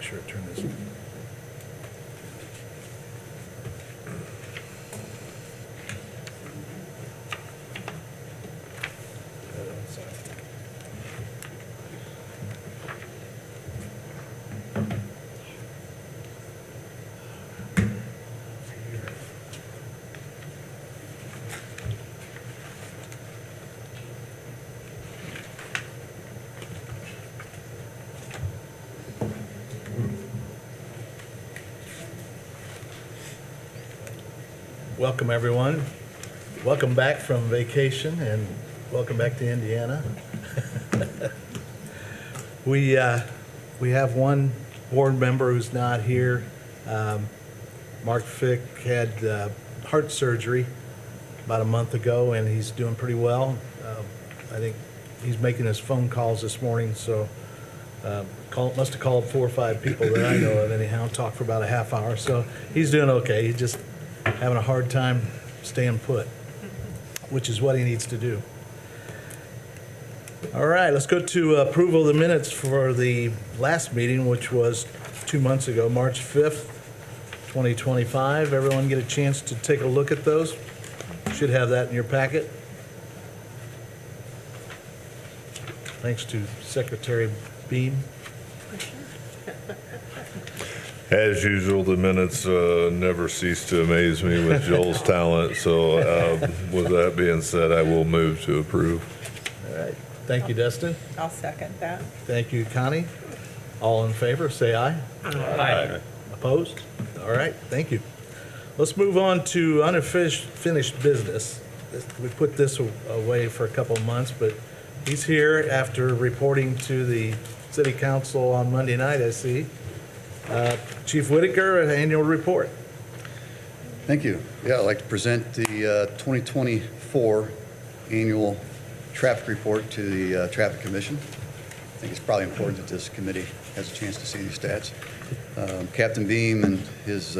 sure I turn this. Welcome, everyone. Welcome back from vacation and welcome back to Indiana. We have one board member who's not here. Mark Fick had heart surgery about a month ago, and he's doing pretty well. I think he's making his phone calls this morning, so must have called 4 or 5 people that I know of anyhow, talked for about a half hour, so he's doing okay. He's just having a hard time staying put, which is what he needs to do. All right, let's go to approval of the minutes for the last meeting, which was 2 months ago, March 5th, 2025. Everyone get a chance to take a look at those? Should have that in your packet. Thanks to Secretary Beam. As usual, the minutes never cease to amaze me with Joel's talent. So with that being said, I will move to approve. All right. Thank you, Dustin. I'll second that. Thank you, Connie. All in favor, say aye. Aye. Opposed? All right, thank you. Let's move on to unfinished business. We put this away for a couple of months, but he's here after reporting to the city council on Monday night, I see. Chief Whitaker, an annual report. Thank you. Yeah, I'd like to present the 2024 annual traffic report to the Traffic Commission. I think it's probably important that this committee has a chance to see these stats. Captain Beam and his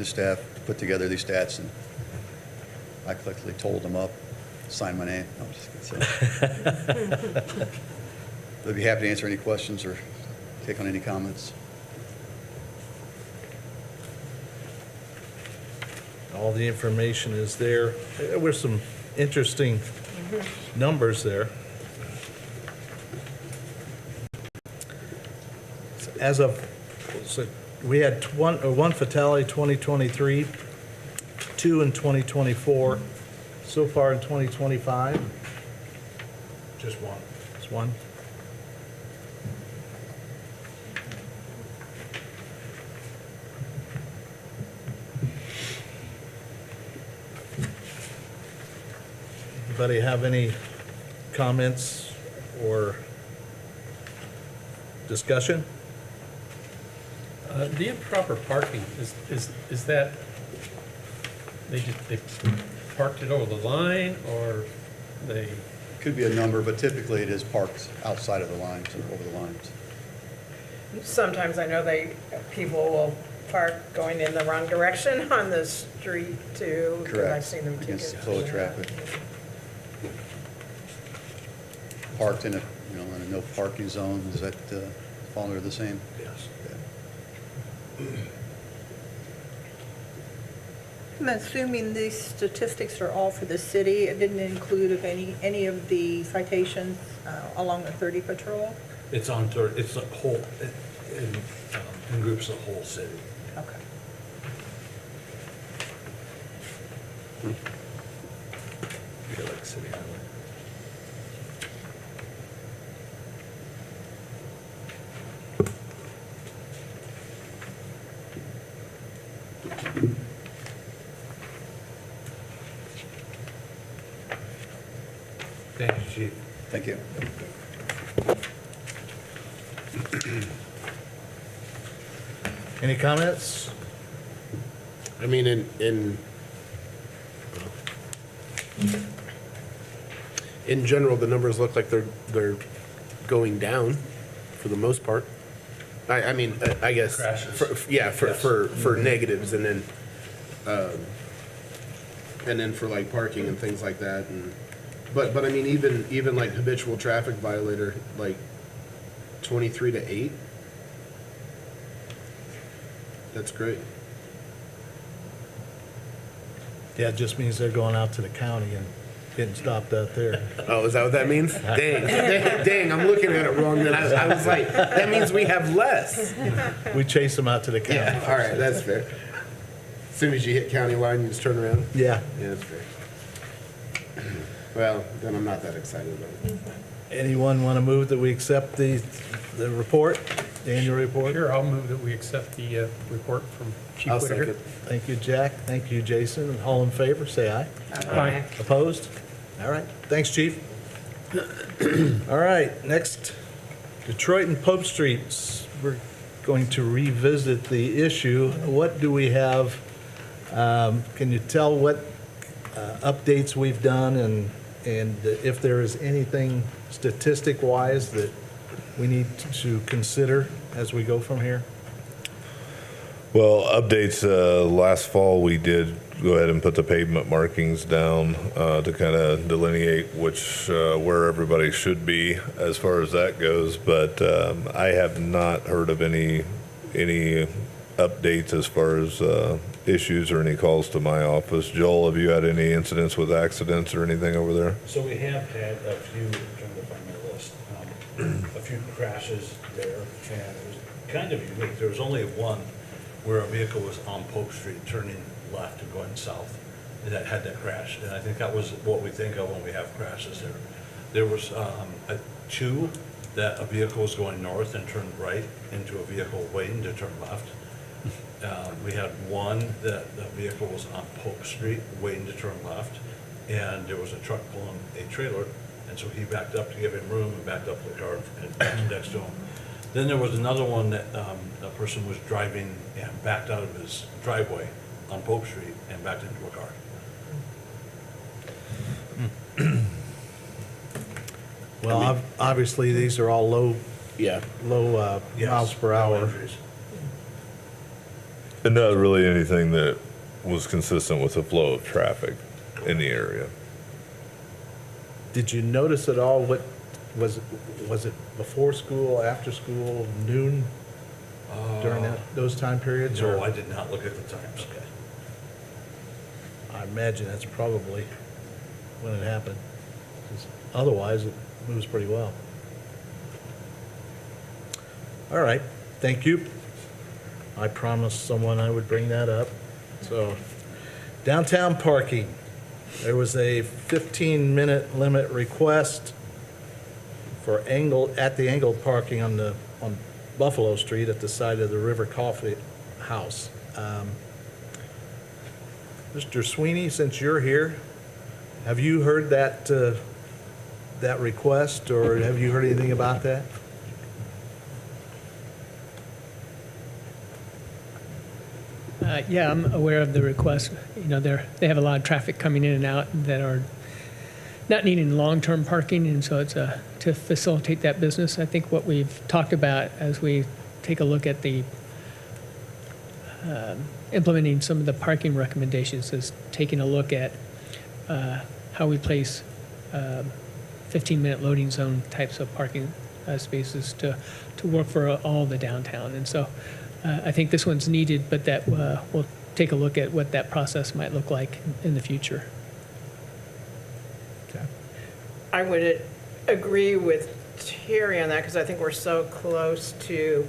staff put together these stats, and I collectively totaled them up, signed my name. No, I'm just kidding. I'd be happy to answer any questions or take on any comments. All the information is there. There were some interesting numbers there. As of, so we had one fatality 2023, 2 in 2024. So far in 2025? Just one. Just one. Anybody have any comments or discussion? The improper parking, is that, they parked it over the line, or they? Could be a number, but typically it is parked outside of the lines or over the lines. Sometimes I know people will park going in the wrong direction on the street too. 'Cause Correct. I've seen them Against ticket. the flow of traffic. Parked in a, in a no parking zone, does that fall under the same? Yes. I'm assuming these statistics are all for the city. It didn't include if any of the citations along the 30 patrol? It's on, it's a whole, in groups of the whole city. Okay. Feel like city highway. Thank you, Chief. Thank you. Any comments? I mean, in general, the numbers look like they're going down for the most part. I mean, I guess Crashes. for negatives, and then for like parking and things like that, and but I mean, even like habitual traffic violator, like 23 to 8. That's great. Yeah, it just means they're going out to the county and getting stopped out there. Oh, is that what that means? Dang, I'm looking at it wrong. Then I was like, that means we have less. We chase them out to the county. Yeah, all right, that's fair. As soon as you hit county line, you just turn around? Yeah. Yeah, that's fair. Well, then I'm not that excited about it. Anyone want to move that we accept the report, the annual report? Sure, I'll move that we accept the report from Chief I'll Whitaker. second. Thank you, Jack. Thank you, Jason. All in favor, say aye. Aye. Opposed? All right. Thanks, Chief. All right, next, Detroit and Pope Streets. We're going to revisit the issue. What do we have? Can you tell what updates we've done and if there is anything statistic-wise that we need to consider as we go from here? Well, updates, last fall, we did go ahead and put the pavement markings down to kind of delineate where everybody should be as far as that goes. But I have not heard of any updates as far as issues or any calls to my office. Joel, have you had any incidents with accidents or anything over there? So we have had a few, I'm trying to find my list, a few crashes there, and it was kind of unique. There was only one where a vehicle was on Pope Street turning left and going south, and that had that crash. And I think that was what we think of when we have crashes there. There was two that a vehicle was going north and turned right into a vehicle waiting to turn left. We had one that the vehicle was on Pope Street waiting to turn left, and there was a truck pulling a trailer, and so he backed up to give him room and backed up the car and next to him. Then there was another one that a person was driving and backed out of his driveway on Pope Street and backed into a car. Well, obviously, these are all low Yeah. Yes, miles per no hour. injuries. And not really anything that was consistent with the flow of traffic in the area. Did you notice at all what, was it before school, after school, noon, during those time periods? No, or- I did not look at the times. Okay. I imagine that's probably when it happened. 'Cause otherwise, it moves pretty well. All right, thank you. I promised someone I would bring that up. So, downtown parking. There was a 15-minute limit request for at the angled parking on Buffalo Street at the side of the River Coffee House. Mr. Sweeney, since you're here, have you heard that request, or have you heard anything about that? Yeah, I'm aware of the request. You know, they have a lot of traffic coming in and out that are not needing long-term parking, and so it's to facilitate that business. I think what we've talked about as we take a look at the implementing some of the parking recommendations is taking a look at how we place 15-minute loading zone types of parking spaces to work for all the downtown. And so I think this one's needed, but that we'll take a look at what that process might look like in the future. Okay. I would agree with Terry on that because I think we're so close to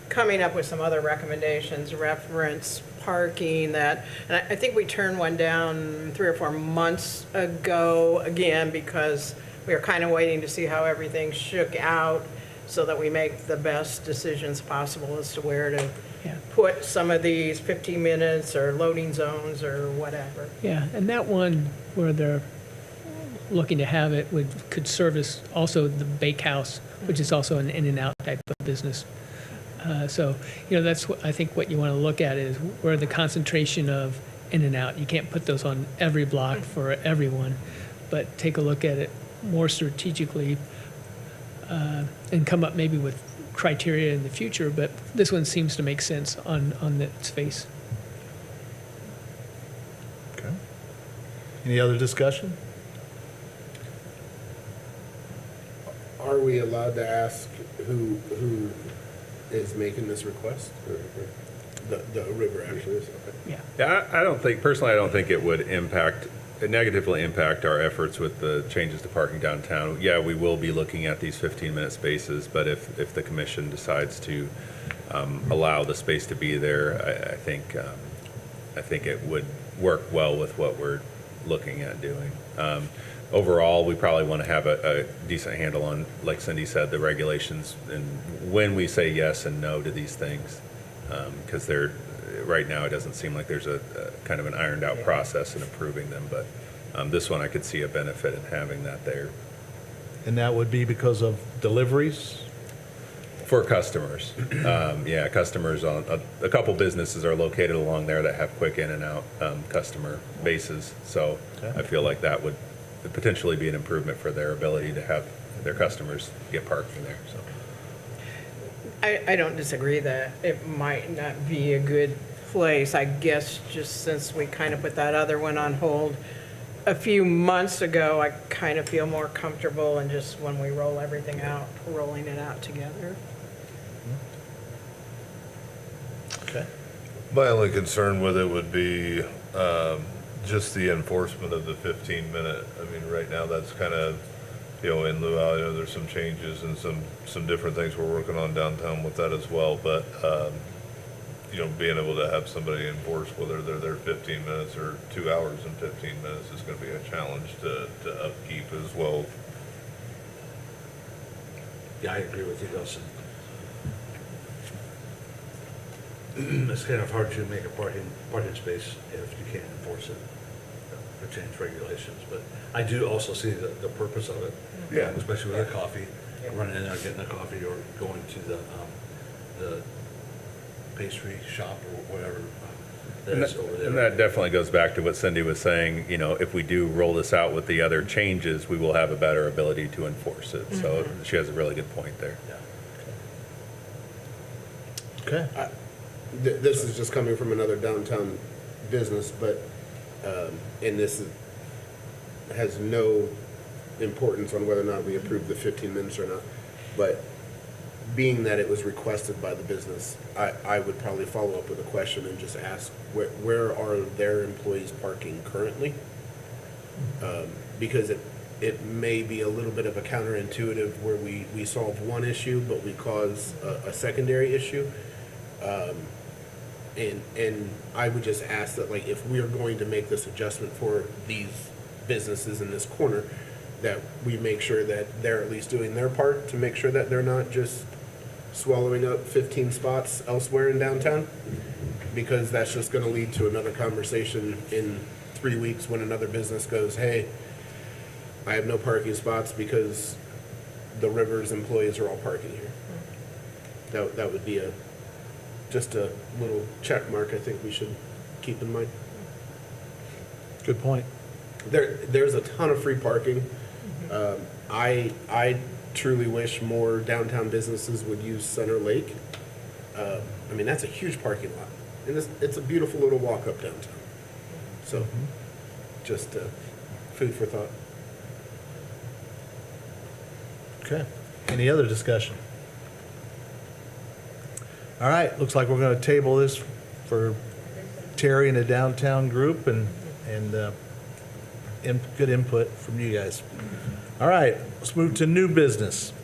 coming up with some other recommendations, reference parking that, and I think we turned one down 3 or 4 months ago again because we were kind of waiting to see how everything shook out so that we make the best decisions possible as to where to put some of these 15 minutes or loading zones or whatever. Yeah, and that one where they're looking to have it could service also the bakehouse, which is also an in-and-out type of business. So, you know, that's what I think what you want to look at is where the concentration of in and out. You can't put those on every block for everyone, but take a look at it more strategically and come up maybe with criteria in the future. But this one seems to make sense on its face. Okay. Any other discussion? Are we allowed to ask who is making this request? The river actually is, okay. Yeah. Yeah, I don't think, personally, I don't think it would negatively impact our efforts with the changes to parking downtown. Yeah, we will be looking at these 15-minute spaces, but if the commission decides to allow the space to be there, I think it would work well with what we're looking at doing. Overall, we probably want to have a decent handle on, like Cindy said, the regulations and when we say yes and no to these things. Because right now, it doesn't seem like there's a kind of an ironed out process in approving them, but this one I could see a benefit in having that there And that would be because of deliveries? for customers. Yeah, customers on, a couple businesses are located along there that have quick in and out customer bases. So Okay. I feel like that would potentially be an improvement for their ability to have their customers get parking there, so. I don't disagree that it might not be a good place. I guess just since we kind of put that other one on hold a few months ago, I kind of feel more comfortable and just when we roll everything out, rolling it out together. Okay. My only concern with it would be just the enforcement of the 15-minute. I mean, right now, that's kind of, in lieu of, there's some changes and some different things we're working on downtown with that as well. But, being able to have somebody enforce whether they're there 15 minutes or 2 hours and 15 minutes is going to be a challenge to upkeep as well. Yeah, I agree with you, Dustin. It's kind of hard to make a parking space if you can't enforce it, or change regulations, but I do also see the purpose of it. Yeah. Especially with a coffee, running in there, getting a coffee, or going to the pastry shop or whatever that is over there. And that definitely goes back to what Cindy was saying, if we do roll this out with the other changes, we will have a better ability to enforce it. So she has a really good point there. Yeah. Okay. This is just coming from another downtown business, but, and has no importance on whether or not we approve the 15 minutes or not. But being that it was requested by the business, I would probably follow up with a question and just ask, where are their employees parking currently? Because it may be a little bit of a counterintuitive where we solve one issue, but we cause a secondary issue. And I would just ask that, like, if we are going to make this adjustment for these businesses in this corner, that we make sure that they're at least doing their part to make sure that they're not just swallowing up 15 spots elsewhere in downtown, because that's just going to lead to another conversation in 3 weeks when another business goes, hey, I have no parking spots because the Rivers employees are all parking here. That would be just a little check mark I think we should keep in mind. Good point. There's a ton of free parking. I truly wish more downtown businesses would use Center Lake. I mean, that's a huge parking lot, and it's a beautiful little walk up downtown. So, just food for thought. Okay. Any other discussion? All right, looks like we're going to table this for Terry and the downtown group and good input from you guys. All right, let's move to new business.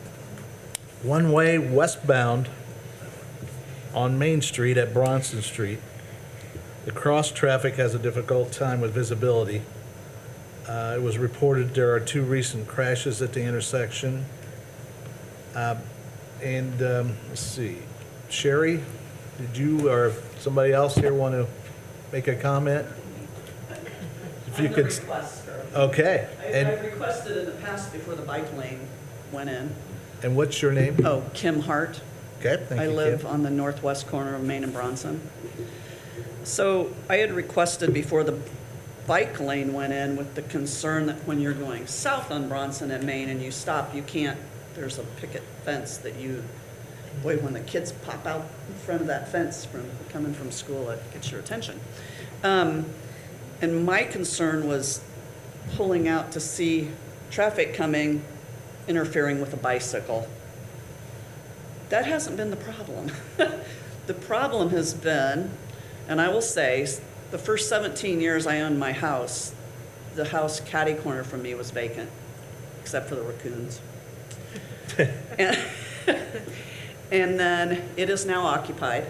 One-way westbound on Main Street at Bronson Street. The cross traffic has a difficult time with visibility. It was reported there are 2 recent crashes at the intersection. Let's see, Sherry, did you or somebody else here want to make a comment? If you could. Okay. I've requested in the past before the bike lane went in. And what's your name? Oh, Kim Hart. Okay, thank you, I live Kim. on the northwest corner of Main and Bronson. So I had requested before the bike lane went in with the concern that when you're going south on Bronson and Main and you stop, you can't, there's a picket fence that boy, when the kids pop out in front of that fence coming from school, it gets your attention. And my concern was pulling out to see traffic coming, interfering with a bicycle. That hasn't been the problem. The problem has been, and I will say, the first 17 years I owned my house, the house catty corner from me was vacant, except for the raccoons. And, and then it is now occupied.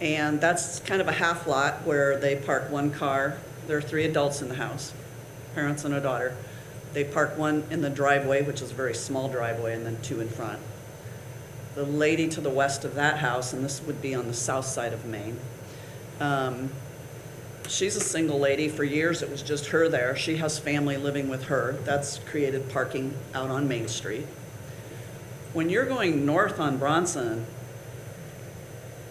And that's kind of a half lot where they park one car. There are 3 adults in the house, parents and a daughter. They park one in the driveway, which is a very small driveway, and then 2 in front. The lady to the west of that house, and this would be on the south side of Maine, she's a single lady. For years, it was just her there. She has family living with her. That's created parking out on Main Street. When you're going north on Bronson,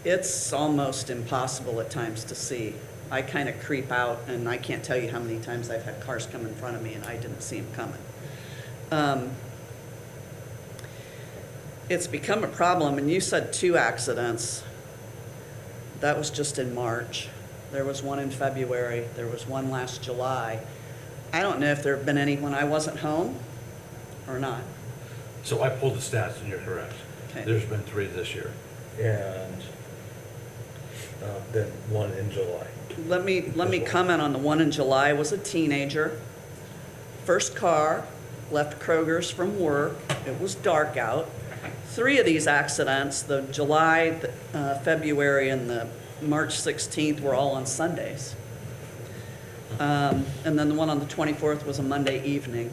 it's almost impossible at times to see. I kind of creep out, and I can't tell you how many times I've had cars come in front of me and I didn't see them coming. It's become a problem, and you said 2 accidents. That was just in March. There was one in February. There was one last July. I don't know if there have been any when I wasn't home or not. So I pulled the stats, and you're correct. Okay. There's been 3 this year, and then 1 in July. Let me comment on the one in July. Was a teenager. First car, left Kroger's from work. It was dark out. 3 of these accidents, the July, February, and the March 16th, were all on Sundays. And then the one on the 24th was a Monday evening.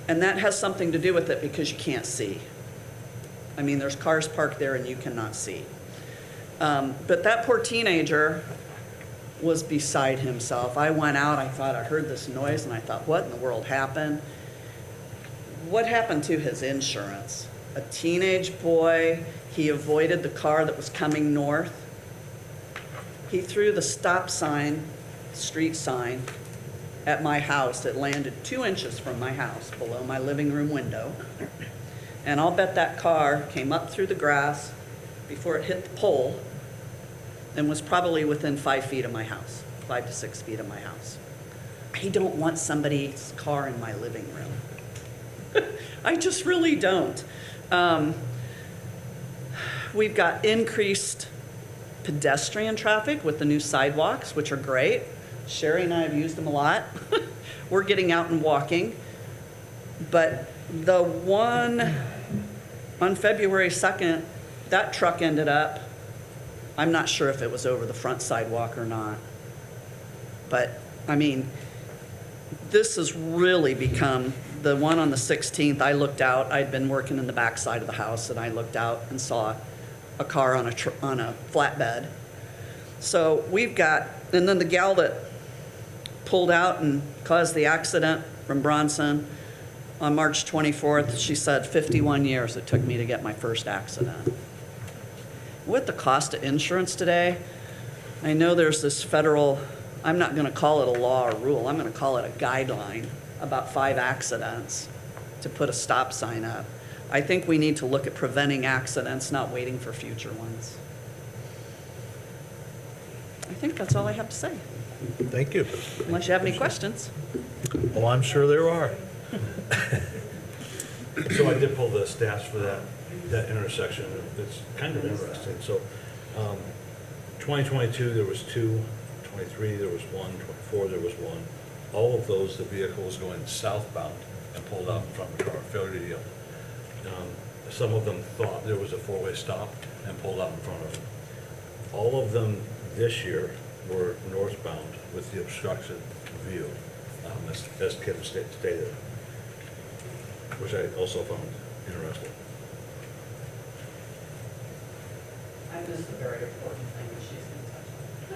And that has something to do with it because you can't see. I mean, there's cars parked there and you cannot see. But that poor teenager was beside himself. I went out, I thought I heard this noise, and I thought, what in the world happened? What happened to his insurance? A teenage boy, he avoided the car that was coming north. He threw the stop sign, street sign, at my house. It landed 2 inches from my house, below my living room window. And I'll bet that car came up through the grass before it hit the pole and was probably within 5 feet of my house, 5 to 6 feet of my house. I don't want somebody's car in my living room. I just really don't. We've got increased pedestrian traffic with the new sidewalks, which are great. Sherry and I have used them a lot. We're getting out and walking. But the one on February 2nd, that truck ended up, I'm not sure if it was over the front sidewalk or not. But, I mean, this has really become, the one on the 16th, I looked out, I'd been working in the back side of the house, and I looked out and saw a car on a flatbed. So we've got, and then the gal that pulled out and caused the accident from Bronson on March 24th, she said 51 years it took me to get my first accident. With the cost of insurance today, I know there's this federal, I'm not going to call it a law or rule, I'm going to call it a guideline about 5 accidents to put a stop sign up. I think we need to look at preventing accidents, not waiting for future ones. I think that's all I have to say, Thank you. unless you have any questions. Well, I'm sure there are. So I did pull the stats for that intersection. It's kind of interesting. So 2022, there was 2, 23, there was 1, 24, there was 1. All of those, the vehicle was going southbound and pulled out in front of a car, failure to yield. Some of them thought there was a 4-way stop and pulled out in front of them. All of them this year were northbound with the obstructed view, as Kim stated, which I also found interesting. I missed a very important thing that she's going to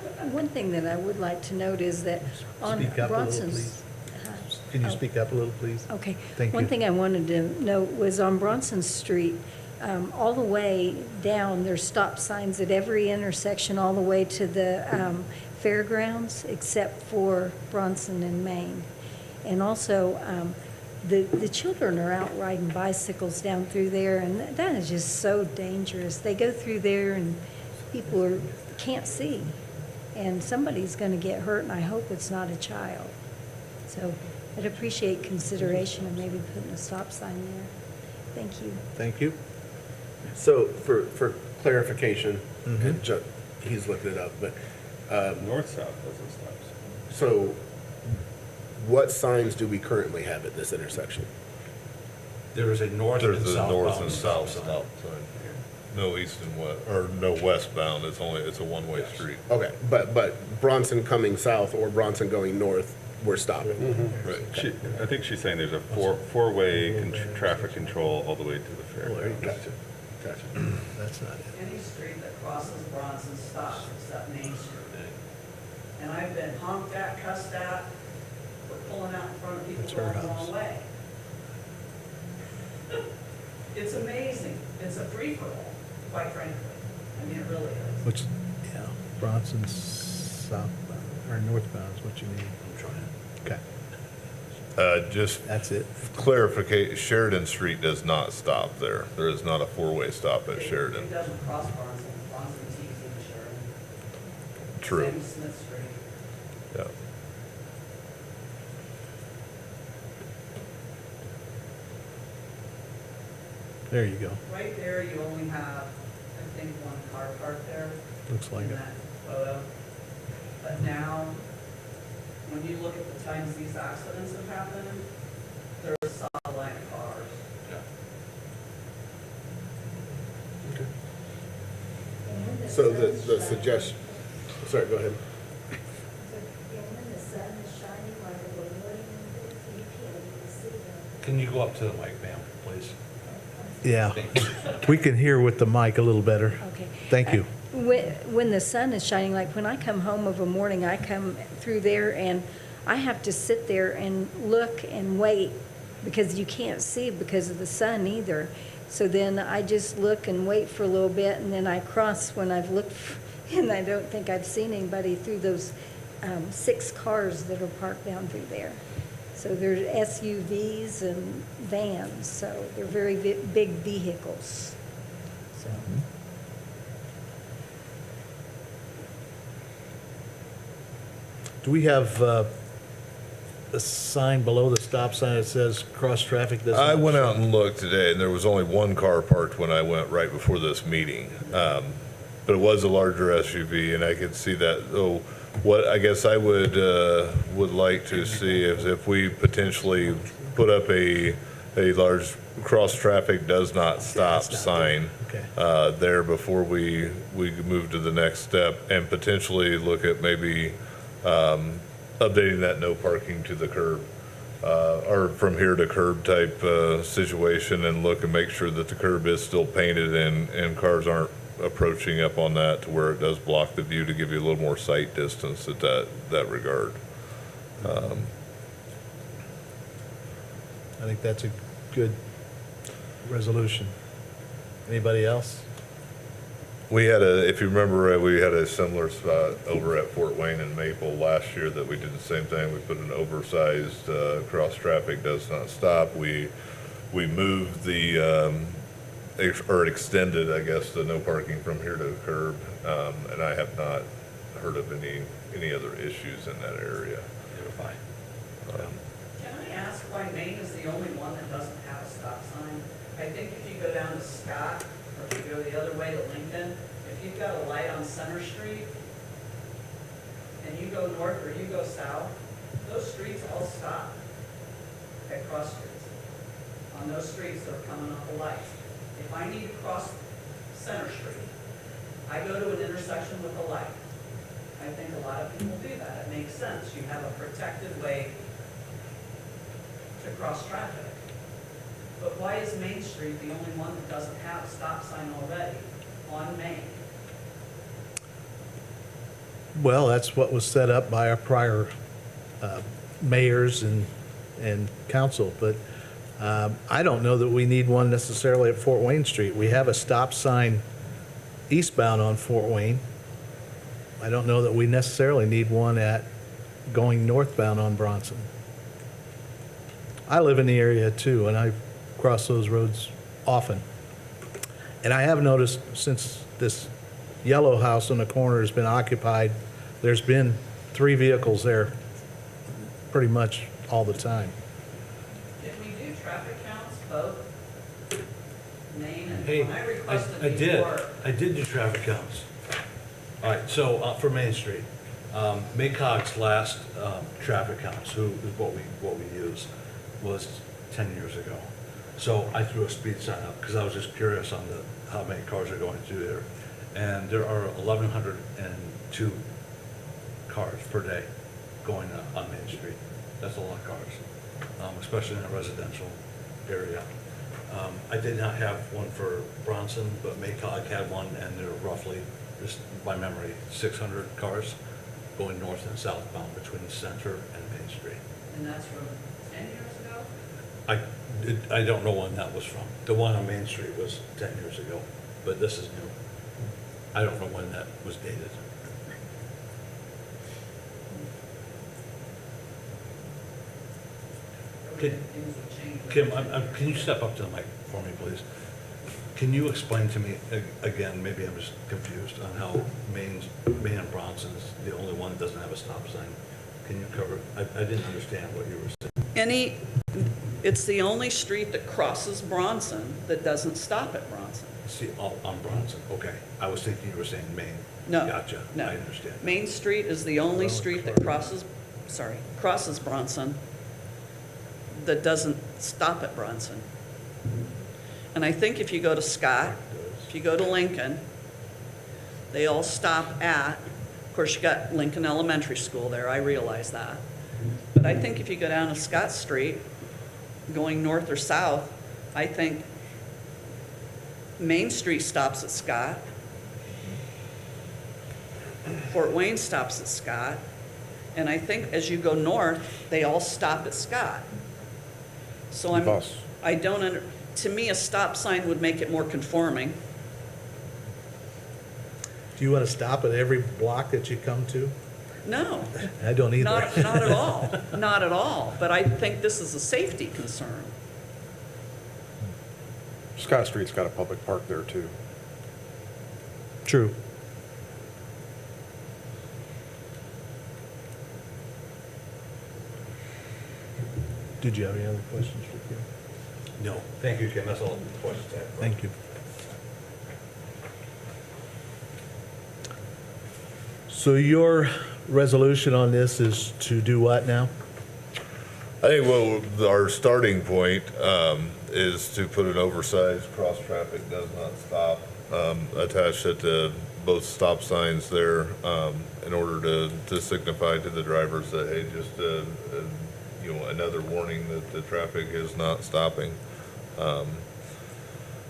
touch on. One thing that I would like to note is that on Speak up a little, Bronson's. please. Can you speak up a little, please? Okay. Thank One you. thing I wanted to note was on Bronson Street, all the way down, there's stop signs at every intersection, all the way to the fairgrounds, except for Bronson and Maine. And also, the children are out riding bicycles down through there, and that is just so dangerous. They go through there, and people can't see, and somebody's going to get hurt, and I hope it's not a child. So I'd appreciate consideration of maybe putting a stop sign there. Thank you. Thank you. So for clarification, and he's looking it up, but, North-south doesn't stop. so what signs do we currently have at this intersection? There is a north There's and the north southbound and stop south sign. stop sign. No east and west, or no westbound, it's a one-way street. Okay, but Bronson coming south or Bronson going north, we're stopping. Right. I think she's saying there's a four-way traffic control all the way to the fairgrounds. Gotcha. That's not it. Any street that crosses Bronson stops except Main Street. And I've been honked at, cussed at, for pulling out in front of people That's her going the house. wrong way. It's amazing. It's a free-for-all, quite frankly. I mean, it really is. Which, yeah, Bronson's southbound, or northbound is what you need. I'm trying. Okay, Just that's it. clarification, Sheridan Street does not stop there. There is not a four-way stop at Sheridan. It doesn't cross Bronson. Bronson's easy to Sheridan. True. Same as Smith Street. Yeah. There you go. Right there, you only have, I think, one car parked there. Looks like in it. that photo. But now, when you look at the times these accidents have happened, there's a solid line of cars. So the suggestion, sorry, go ahead. When the sun is shining like a balloon, you can't even see them. Can you go up to the mic, ma'am, please? Yeah, we can hear with the mic a little better. Okay. Thank you. When the sun is shining, like when I come home of a morning, I come through there and I have to sit there and look and wait because you can't see because of the sun either. So then I just look and wait for a little bit and then I cross when I've looked and I don't think I've seen anybody through those 6 cars that are parked down through there. So they're SUVs and vans, so they're very big vehicles. So. Do we have a sign below the stop sign that says cross traffic does not? I went out and looked today, and there was only one car parked when I went right before this meeting. But it was a larger SUV, and I could see that. Oh, what I guess I would like to see is if we potentially put up a large cross traffic does not stop sign Okay. there before we move to the next step, and potentially look at maybe updating that no parking to the curb, or from here to curb type situation, and look and make sure that the curb is still painted and cars aren't approaching up on that to where it does block the view to give you a little more sight distance at that regard. I think that's a good resolution. Anybody else? We had if you remember, we had a similar spot over at Fort Wayne and Maple last year that we did the same thing. We put an oversized cross traffic does not stop. We moved or extended, I guess, the no parking from here to the curb, and I have not heard of any other issues in that area. You're fine. Can I ask why Maine is the only one that doesn't have a stop sign? I think if you go down to Scott, or if you go the other way to Lincoln, if you've got a light on Center Street, and you go north or you go south, those streets all stop at cross streets. On those streets that are coming off the lights. If I need to cross Center Street, I go to an intersection with a light. I think a lot of people do that. It makes sense. You have a protected way to cross traffic. But why is Main Street the only one that doesn't have a stop sign already on Main? Well, that's what was set up by our prior mayors and council, but I don't know that we need one necessarily at Fort Wayne Street. We have a stop sign eastbound on Fort Wayne. I don't know that we necessarily need one at going northbound on Bronson. I live in the area too, and I cross those roads often. And I have noticed since this yellow house on the corner has been occupied, there's been 3 vehicles there pretty much all the time. Did we do traffic counts both Maine, and Hey, when I requested I did. before. I did do traffic counts. All right, so for Main Street, Maycog's last traffic counts, who is what we use, was 10 years ago. So I threw a speed sign up because I was just curious on how many cars are going through there. And there are 1,102 cars per day going on Main Street. That's a lot of cars, especially in a residential area. I did not have one for Bronson, but Maycog had one, and there were roughly, just by memory, 600 cars going north and southbound between the center and Main Street. And that's from 10 years ago? I don't know when that was from. The one on Main Street was 10 years ago, but this is new. I don't know when that was dated. Things have changed. Kim, can you step up to the mic for me, please? Can you explain to me, again, maybe I'm just confused on how Main and Bronson is the only one that doesn't have a stop sign? Can you cover, I didn't understand what you were saying. It's the only street that crosses Bronson that doesn't stop at Bronson. See, on Bronson, okay. I was thinking you were saying Main. No. Gotcha, No. I understand. Main Street is the only street that crosses Bronson that doesn't stop at Bronson. And I think if you go to Scott, if you go to Lincoln, they all stop at, of course, you got Lincoln Elementary School there, I realize that. But I think if you go down to Scott Street, going north or south, I think Main Street stops at Scott. Fort Wayne stops at Scott. And I think as you go north, they all stop at Scott. So to me, a stop sign would make it more conforming. Do you want to stop at every block that you come to? No, I don't either. not at all, not at all. But I think this is a safety concern. Scott Street's got a public park there too. True. Did you have any other questions for Kim? No, thank you, Kim, that's all the questions I have. Thank you. So your resolution on this is to do what now? I think our starting point is to put an oversized cross traffic does not stop attached to both stop signs there in order to signify to the drivers that, hey, just another warning that the traffic is not stopping.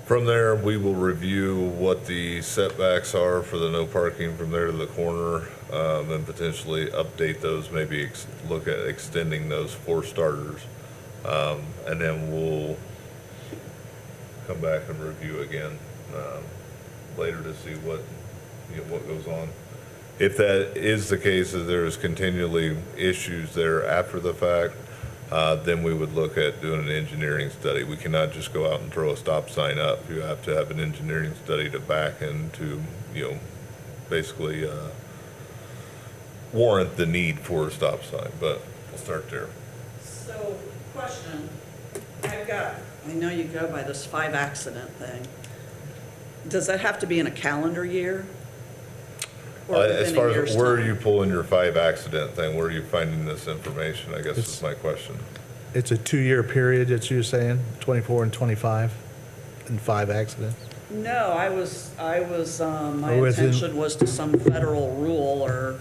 From there, we will review what the setbacks are for the no parking from there to the corner, and potentially update those, maybe look at extending those for starters. And then we'll come back and review again later to see what goes on. If that is the case, that there's continually issues there after the fact, then we would look at doing an engineering study. We cannot just go out and throw a stop sign up. You have to have an engineering study to back into, basically warrant the need for a stop sign, but we'll start there. So, question, I know you go by this 5 accident thing. Does that have to be in a calendar year? Or As within a far as year's where are time? you pulling your 5 accident thing? Where are you finding this information, I guess is my question. It's a 2-year period that you're saying, 24 and 25, and 5 accidents? No, my Or within- attention was to some federal rule or,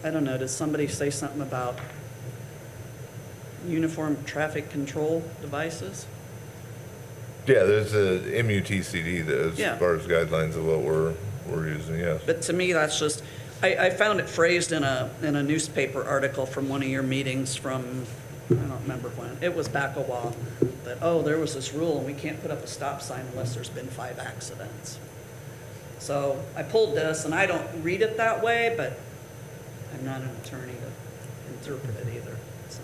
I don't know, did somebody say something about uniform traffic control devices? Yeah, there's a MUTCD that, Yeah. as far as guidelines of what we're using, yes. But to me, that's just, I found it phrased in a newspaper article from one of your meetings from, I don't remember when, it was back a while, that, there was this rule and we can't put up a stop sign unless there's been 5 accidents. So I pulled this, and I don't read it that way, but I'm not an attorney to interpret it either, so.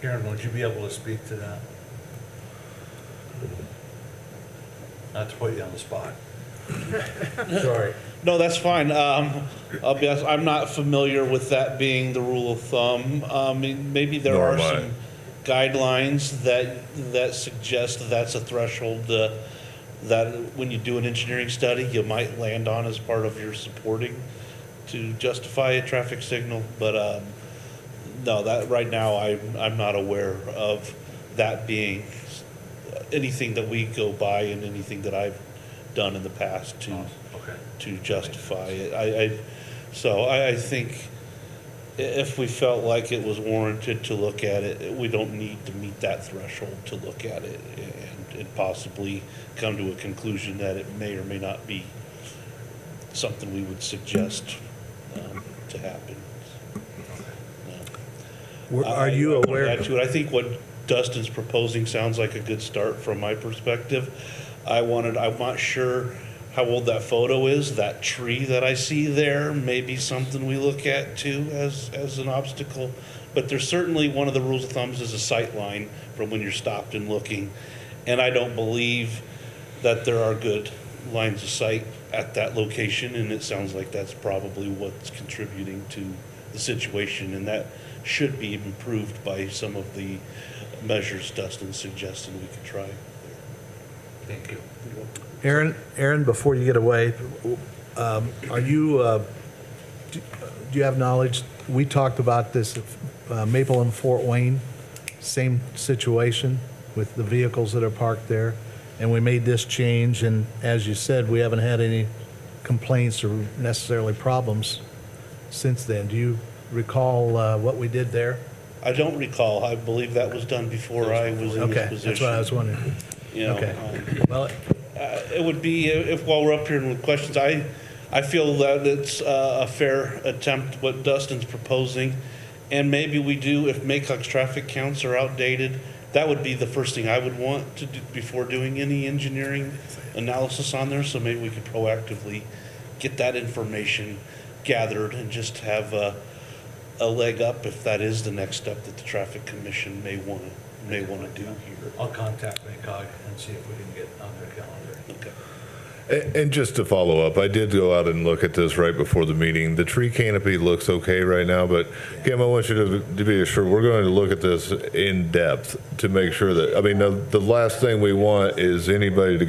Karen, would you be able to speak to that? Not to put you on the spot. Sorry. No, that's fine. I'll be honest, I'm not familiar with that being the rule of thumb. I mean, maybe there Nor are am I. some guidelines that suggest that's a threshold that when you do an engineering study, you might land on as part of your supporting to justify a traffic signal. But no, that right now I'm not aware of that being anything that we go by and anything that I've done in the past to justify it. So I think if we felt like it was warranted to look at it, we don't need to meet that threshold to look at it and possibly come to a conclusion that it may or may not be something we would suggest to happen. Are you aware? I think what Dustin's proposing sounds like a good start from my perspective. I'm not sure how old that photo is. That tree that I see there may be something we look at too as an obstacle. But there's certainly one of the rules of thumbs is a sight line from when you're stopped and looking. And I don't believe that there are good lines of sight at that location. And it sounds like that's probably what's contributing to the situation. And that should be improved by some of the measures Dustin suggested we could try. Thank you. Aaron, before you get away, are you, do you have knowledge? We talked about this Maple and Fort Wayne, same situation with the vehicles that are parked there. And we made this change, and as you said, we haven't had any complaints or necessarily problems since then. Do you recall what we did there? I don't recall. I believe that was done before I was in this position. Okay, that's what I was wondering. You know, Okay. Well, it would be, if while we're up here with questions, I feel that it's a fair attempt what Dustin's proposing. And maybe we do, if Maycock's traffic counts are outdated, that would be the first thing I would want to do before doing any engineering analysis on there. So maybe we could proactively get that information gathered and just have a leg up if that is the next step that the Traffic Commission may want to do here. I'll contact MACOG and see if we can get on their calendar. Okay. And just to follow up, I did go out and look at this right before the meeting. The tree canopy looks okay right now, but Kim, I want you to be assured, we're going to look at this in depth to make sure that, I mean, the last thing we want is anybody to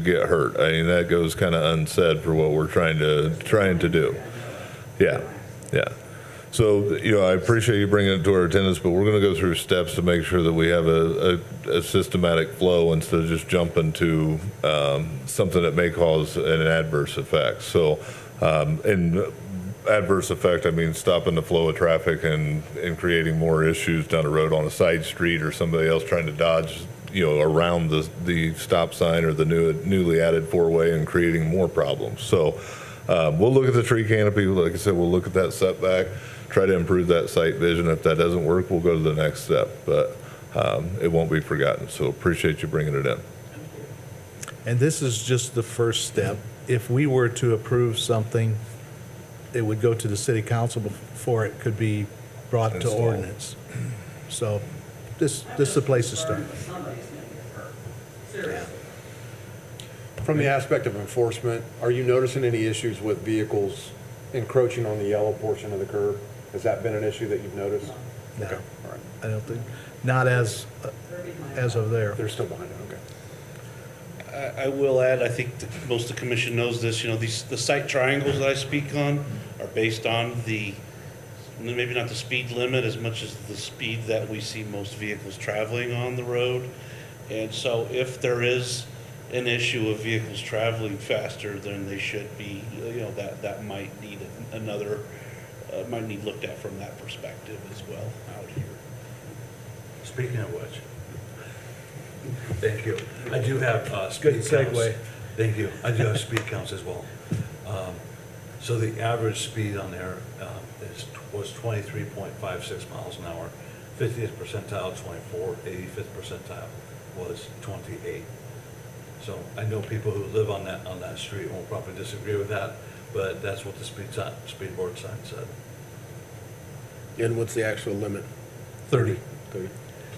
get hurt. I mean, that goes kind of unsaid for what we're trying to do. Yeah. So, I appreciate you bringing it to our attendance, but we're going to go through steps to make sure that we have a systematic flow instead of just jumping to something that may cause an adverse effect. So, in adverse effect, I mean stopping the flow of traffic and creating more issues down the road on a side street or somebody else trying to dodge, around the stop sign or the newly added four-way and creating more problems. So, we'll look at the tree canopy. Like I said, we'll look at that setback, try to improve that sight vision. If that doesn't work, we'll go to the next step, but it won't be forgotten. So appreciate you bringing it in. and this is just the first step. If we were to approve something, it would go to the city council before it could be brought to Installed. ordinance. So this is the place to start. From the aspect of enforcement, are you noticing any issues with vehicles encroaching on the yellow portion of the curb? Has that been an issue that you've noticed? No, Okay, all right. I don't think, not as of there. They're still behind it, okay. I will add, I think most of the commission knows this, the site triangles that I speak on are based on maybe not the speed limit as much as the speed that we see most vehicles traveling on the road. And so if there is an issue of vehicles traveling faster than they should be, that might need might need looked at from that perspective as well out here. Speaking of which, thank you. I do have speed Good counts. segue. Thank you. I do have speed counts as well. So the average speed on there was 23.56 miles an hour. 50th percentile, 24. 85th percentile was 28. So I know people who live on that street won't probably disagree with that, but that's what the speed board sign said. And what's the actual limit? 30. 30.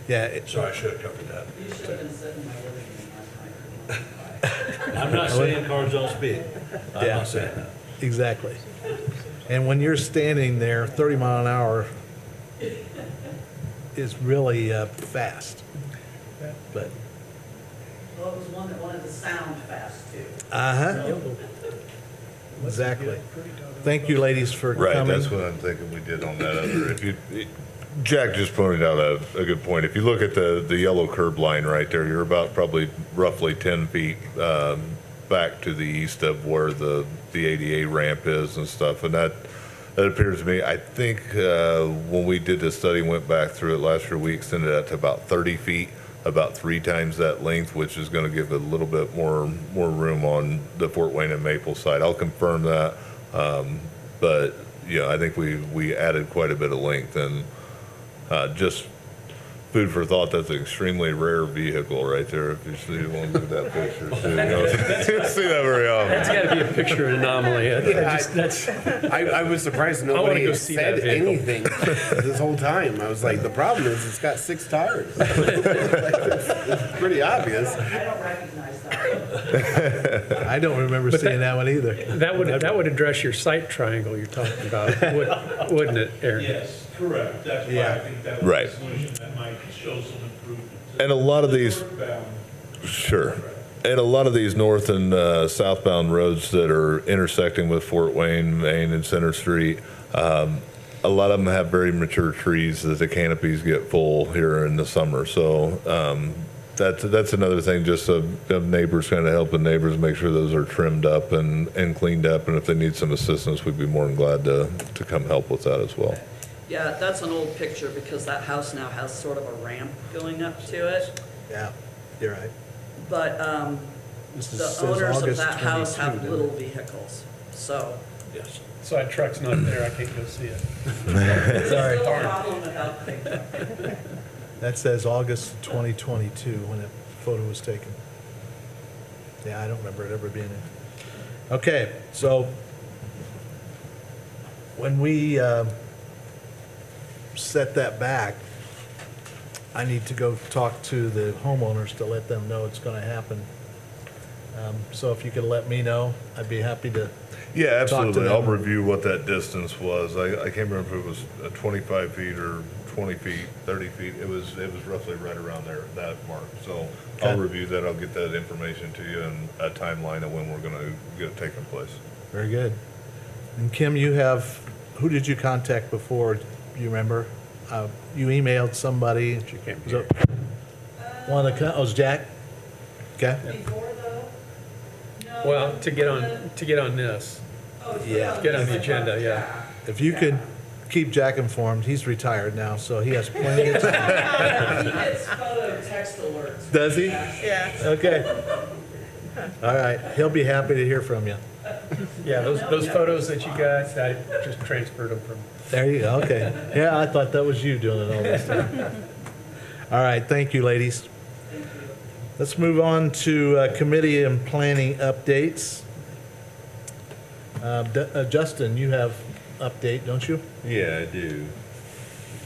Yeah, So I should have covered that. You should have been sitting in my living room last night. I'm not saying cars don't speed. I'm Yeah. not saying that. exactly. And when you're standing there, 30 mile an hour is really fast. But, Well, it was one that wanted to sound fast, too. uh-huh, exactly. Thank you, ladies, for Right, coming. that's what I'm thinking we did on that other. Jack just pointed out a good point. If you look at the yellow curb line right there, you're about probably roughly 10 feet back to the east of where the ADA ramp is and stuff. And that appears to me, I think when we did the study, went back through it last year, we extended that to about 30 feet, about 3 times that length, which is going to give a little bit more room on the Fort Wayne and Maple side. I'll confirm that. But, yeah, I think we added quite a bit of length, and just food for thought, that's an extremely rare vehicle right there, if you see one look at that picture. Too. You don't see that very often. That's got to be a picture anomaly. I was surprised I wanna nobody go see said that vehicle. anything this whole time. I was like, the problem is it's got 6 tires. It's pretty obvious. I don't recognize that. I don't remember But seeing that- that one either. That would address your sight triangle you're talking about, wouldn't it, Aaron? Yes, correct. That's why Yeah. I think that Right. was a solution that might show some improvement. And a lot of these, Northbound, sure. And a lot of these north and southbound roads that are intersecting with Fort Wayne, Main, and Center Street, a lot of them have very mature trees that the canopies get full here in the summer. So that's another thing, just of neighbors kind of helping neighbors make sure those are trimmed up and cleaned up. And if they need some assistance, we'd be more than glad to come help with that as well. Yeah, that's an old picture because that house now has sort of a ramp going up to it. Yeah, you're right. But This the says owners of August that house 22, have didn't little it? vehicles, so. yes. Side truck's not there, I can't go see it. There's Sorry. still a problem without pickup. That says August 2022 when that photo was taken. Yeah, I don't remember it ever being in. Okay, so when we set that back, I need to go talk to the homeowners to let them know it's going to happen. So if you could let me know, I'd be happy to. Yeah, Talk to absolutely. I'll them. review what that distance was. I can't remember if it was 25 feet or 20 feet, 30 feet. It was roughly right around there, that mark. So I'll Okay. review that. I'll get that information to you and a timeline of when we're going to get it taking place. Very good. And Kim, who did you contact before? You remember? You emailed somebody. She can't be Was it one of the, oh, it was Jack? Okay. Before though? No, Well, to get on this, Yeah. get on the agenda, yeah. If you could keep Jack informed, he's retired now, so he has plenty of time. He gets photo text alerts. Does he? Yeah. Okay. All right. He'll be happy to hear from you. Yeah, those photos that you got, I just transferred them from. There you go. Okay. Yeah, I thought that was you doing it all this time. All right. Thank you, ladies. Let's move on to committee and planning updates. Justin, you have update, don't you? Yeah, I do.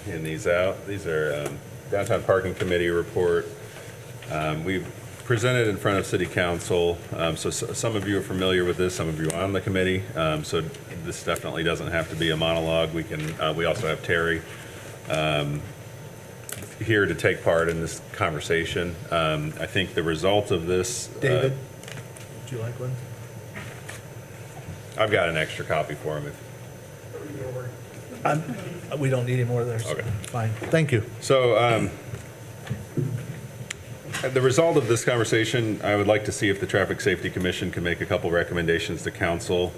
Hand these out. These are Downtown Parking Committee report. We've presented in front of City Council, so some of you are familiar with this, some of you are on the committee, so this definitely doesn't have to be a monologue. We also have Terry here to take part in this conversation. I think the result of this. David, would you like one? I've got an extra copy for him. We don't need any more of those. Okay. Fine. Thank you. So, the result of this conversation, I would like to see if the Traffic Safety Commission can make a couple recommendations to council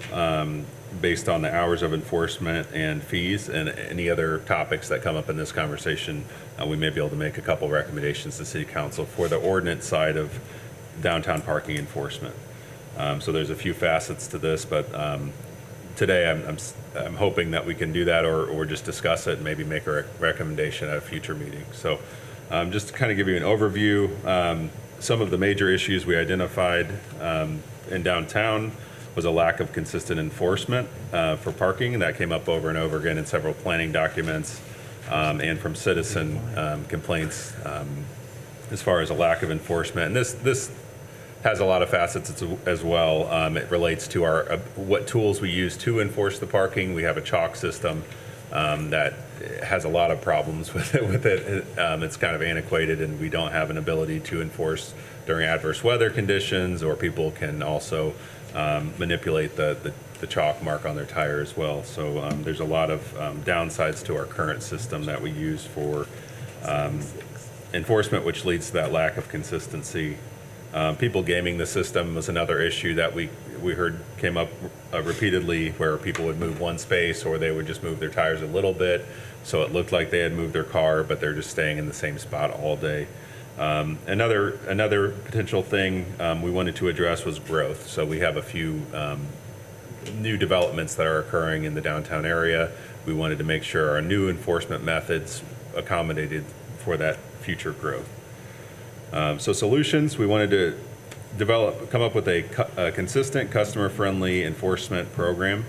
based on the hours of enforcement and fees and any other topics that come up in this conversation. We may be able to make a couple recommendations to City Council for the ordinance side of downtown parking enforcement. So there's a few facets to this, but today I'm hoping that we can do that or just discuss it and maybe make a recommendation at a future meeting. So just to kind of give you an overview, some of the major issues we identified in downtown was a lack of consistent enforcement for parking, and that came up over and over again in several planning documents and from citizen complaints as far as a lack of enforcement. And this has a lot of facets as well. It relates to what tools we use to enforce the parking. We have a chalk system that has a lot of problems with it. It's kind of antiquated, and we don't have an ability to enforce during adverse weather conditions, or people can also manipulate the chalk mark on their tire as well. So there's a lot of downsides to our current system that we use for enforcement, which leads to that lack of consistency. People gaming the system was another issue that we heard came up repeatedly, where people would move one space, or they would just move their tires a little bit, so it looked like they had moved their car, but they're just staying in the same spot all day. Another potential thing we wanted to address was growth. So we have a few new developments that are occurring in the downtown area. We wanted to make sure our new enforcement methods accommodated for that future growth. So solutions, we wanted to come up with a consistent, customer-friendly enforcement program.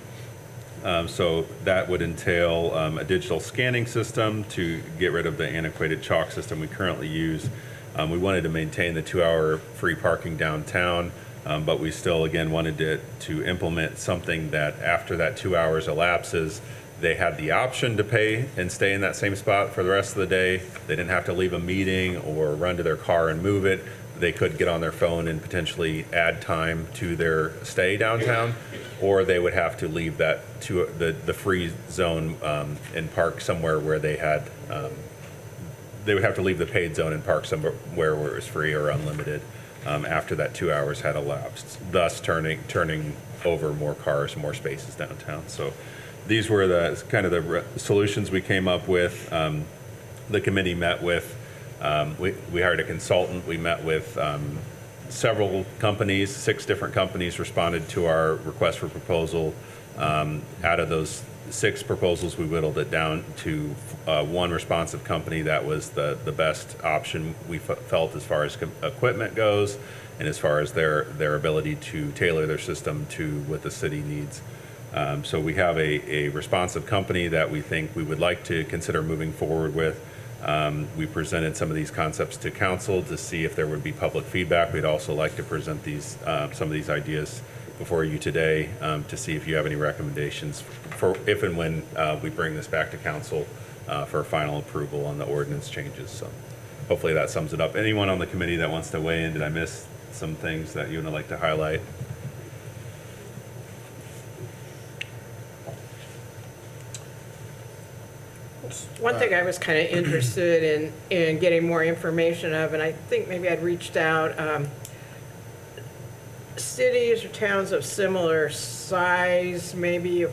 So that would entail a digital scanning system to get rid of the antiquated chalk system we currently use. We wanted to maintain the 2-hour free parking downtown, but we still, again, wanted to implement something that after that 2 hours elapses, they had the option to pay and stay in that same spot for the rest of the day. They didn't have to leave a meeting or run to their car and move it. They could get on their phone and potentially add time to their stay downtown, or they would have to leave that to the free zone and park somewhere where they had. They would have to leave the paid zone and park somewhere where it was free or unlimited after that 2 hours had elapsed, thus turning over more cars, more spaces downtown. So these were the kind of the solutions we came up with. The committee met with, we hired a consultant. We met with several companies, 6 different companies responded to our request for proposal. Out of those 6 proposals, we whittled it down to one responsive company that was the best option we felt as far as equipment goes, and as far as their ability to tailor their system to what the city needs. So we have a responsive company that we think we would like to consider moving forward with. We presented some of these concepts to council to see if there would be public feedback. We'd also like to present some of these ideas before you today to see if you have any recommendations for if and when we bring this back to council for final approval on the ordinance changes. So hopefully that sums it up. Anyone on the committee that wants to weigh in? Did I miss some things that you would like to highlight? One thing I was kind of interested in getting more information of, and I think maybe I'd reached out, cities or towns of similar size, maybe if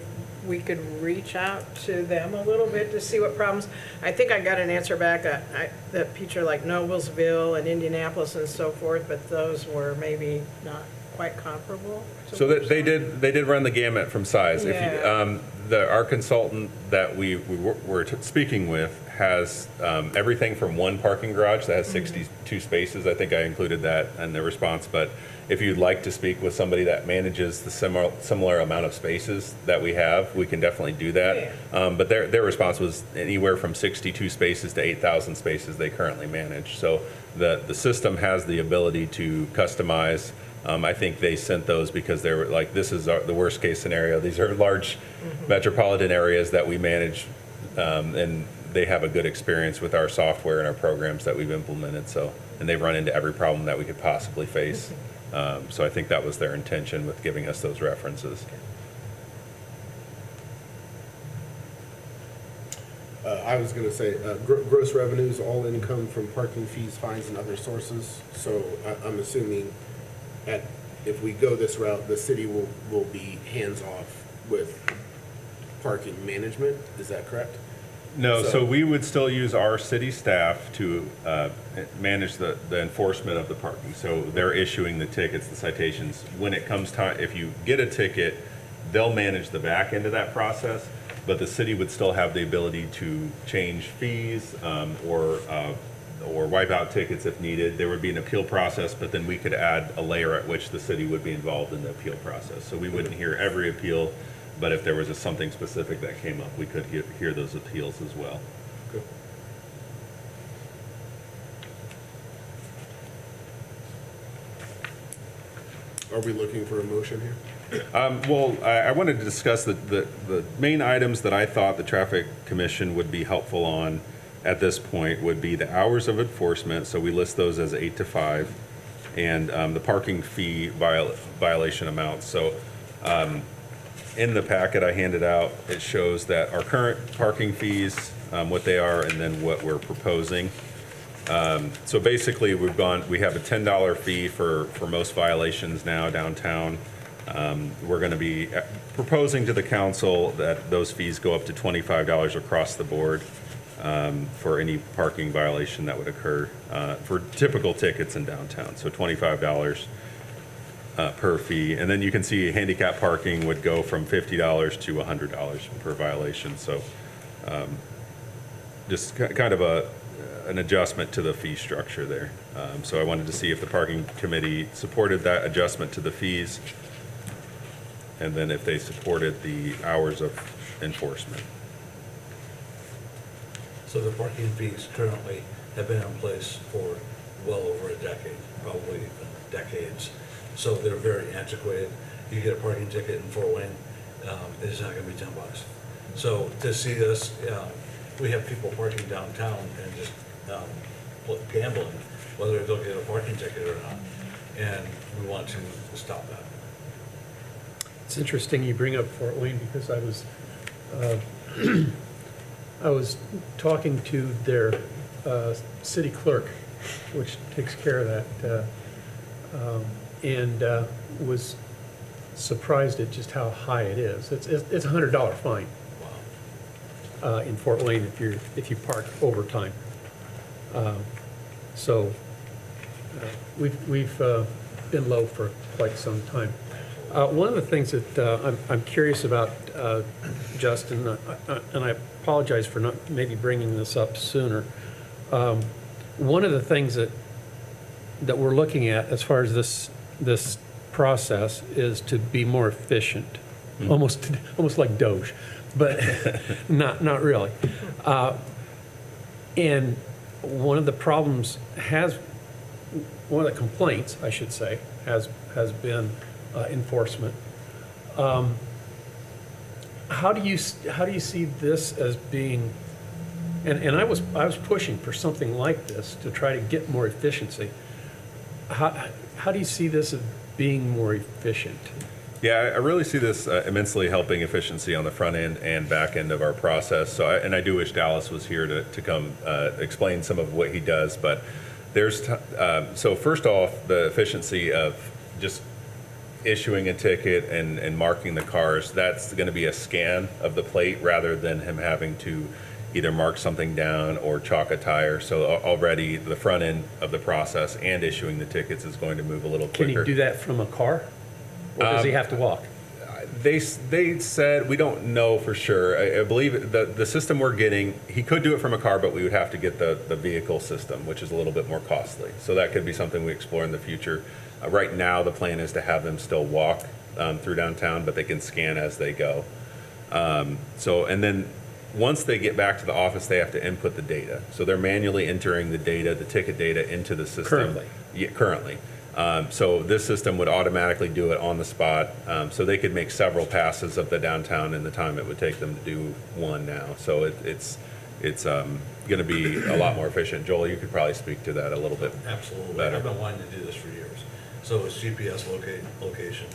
we could reach out to them a little bit to see what problems. I think I got an answer back that picture like Noblesville and Indianapolis and so forth, but those were maybe not quite comparable. So that they did run the gamut from size. Yeah. Our consultant that we were speaking with has everything from one parking garage that has 62 spaces. I think I included that in the response. But if you'd like to speak with somebody that manages the similar amount of spaces that we have, we can definitely do that. Yeah. But their response was anywhere from 62 spaces to 8,000 spaces they currently manage. So the system has the ability to customize. I think they sent those because they were like, this is the worst case scenario. These are large metropolitan areas that we manage, and they have a good experience with our software and our programs that we've implemented. So, and they've run into every problem that we could possibly face. So I think that was their intention with giving us those references. I was going to say, gross revenues, all income from parking fees, fines, and other sources. So I'm assuming if we go this route, the city will be hands-off with parking management. Is that correct? No, so we would still use our city staff to manage the enforcement of the parking. So they're issuing the tickets, the citations. When it comes time, if you get a ticket, they'll manage the back end of that process, but the city would still have the ability to change fees or wipe out tickets if needed. There would be an appeal process, but then we could add a layer at which the city would be involved in the appeal process. So we wouldn't hear every appeal, but if there was something specific that came up, we could hear those appeals as well. Okay. are we looking for a motion here? Well, I wanted to discuss the main items that I thought the Traffic Commission would be helpful on at this point would be the hours of enforcement, so we list those as 8 to 5, and the parking fee violation amounts. So in the packet I handed out, it shows that our current parking fees, what they are, and then what we're proposing. So basically, we have a $10 fee for most violations now downtown. We're going to be proposing to the council that those fees go up to $25 across the board for any parking violation that would occur for typical tickets in downtown. So $25 per fee. And then you can see handicap parking would go from $50 to $100 per violation. So just kind of an adjustment to the fee structure there. So I wanted to see if the parking committee supported that adjustment to the fees, and then if they supported the hours of enforcement. So the parking fees currently have been in place for well over a decade, probably even decades. So they're very antiquated. You get a parking ticket in Fort Wayne, it's not gonna be $10. So to see this, we have people parking downtown and just gambling, whether they'll get a parking ticket or not. And we want to stop that. It's interesting you bring up Fort Wayne because I was talking to their city clerk, which takes care of that, and was surprised at just how high it is. It's a $100 fine in Fort Wayne if you park overtime. So we've been low for quite some time. One of the things that I'm curious about, Justin, and I apologize for not maybe bringing this up sooner. One of the things that we're looking at as far as this process is to be more efficient, almost like Doge, but not really. And one of the problems one of the complaints, I should say, has been enforcement. How do you see this as being? And I was pushing for something like this to try to get more efficiency. How do you see this as being more efficient? Yeah, I really see this immensely helping efficiency on the front end and back end of our process. So, I do wish Dallas was here to come explain some of what he does. But there's so first off, the efficiency of just issuing a ticket and marking the cars. That's going to be a scan of the plate rather than him having to either mark something down or chalk a tire. So already the front end of the process and issuing the tickets is going to move a little quicker. Can he do that from a car? Or does he have to walk? They said, we don't know for sure. I believe the system we're getting, he could do it from a car, but we would have to get the vehicle system, which is a little bit more costly. So that could be something we explore in the future. Right now, the plan is to have them still walk through downtown, but they can scan as they go. And then once they get back to the office, they have to input the data. So they're manually entering the data, the ticket data, into the system. Currently? Yeah, currently. So this system would automatically do it on the spot. So they could make several passes of the downtown in the time it would take them to do one now. So it's going to be a lot more efficient. Joel, you could probably speak to that a little bit. Absolutely. better. I've been wanting to do this for years. So it's GPS location.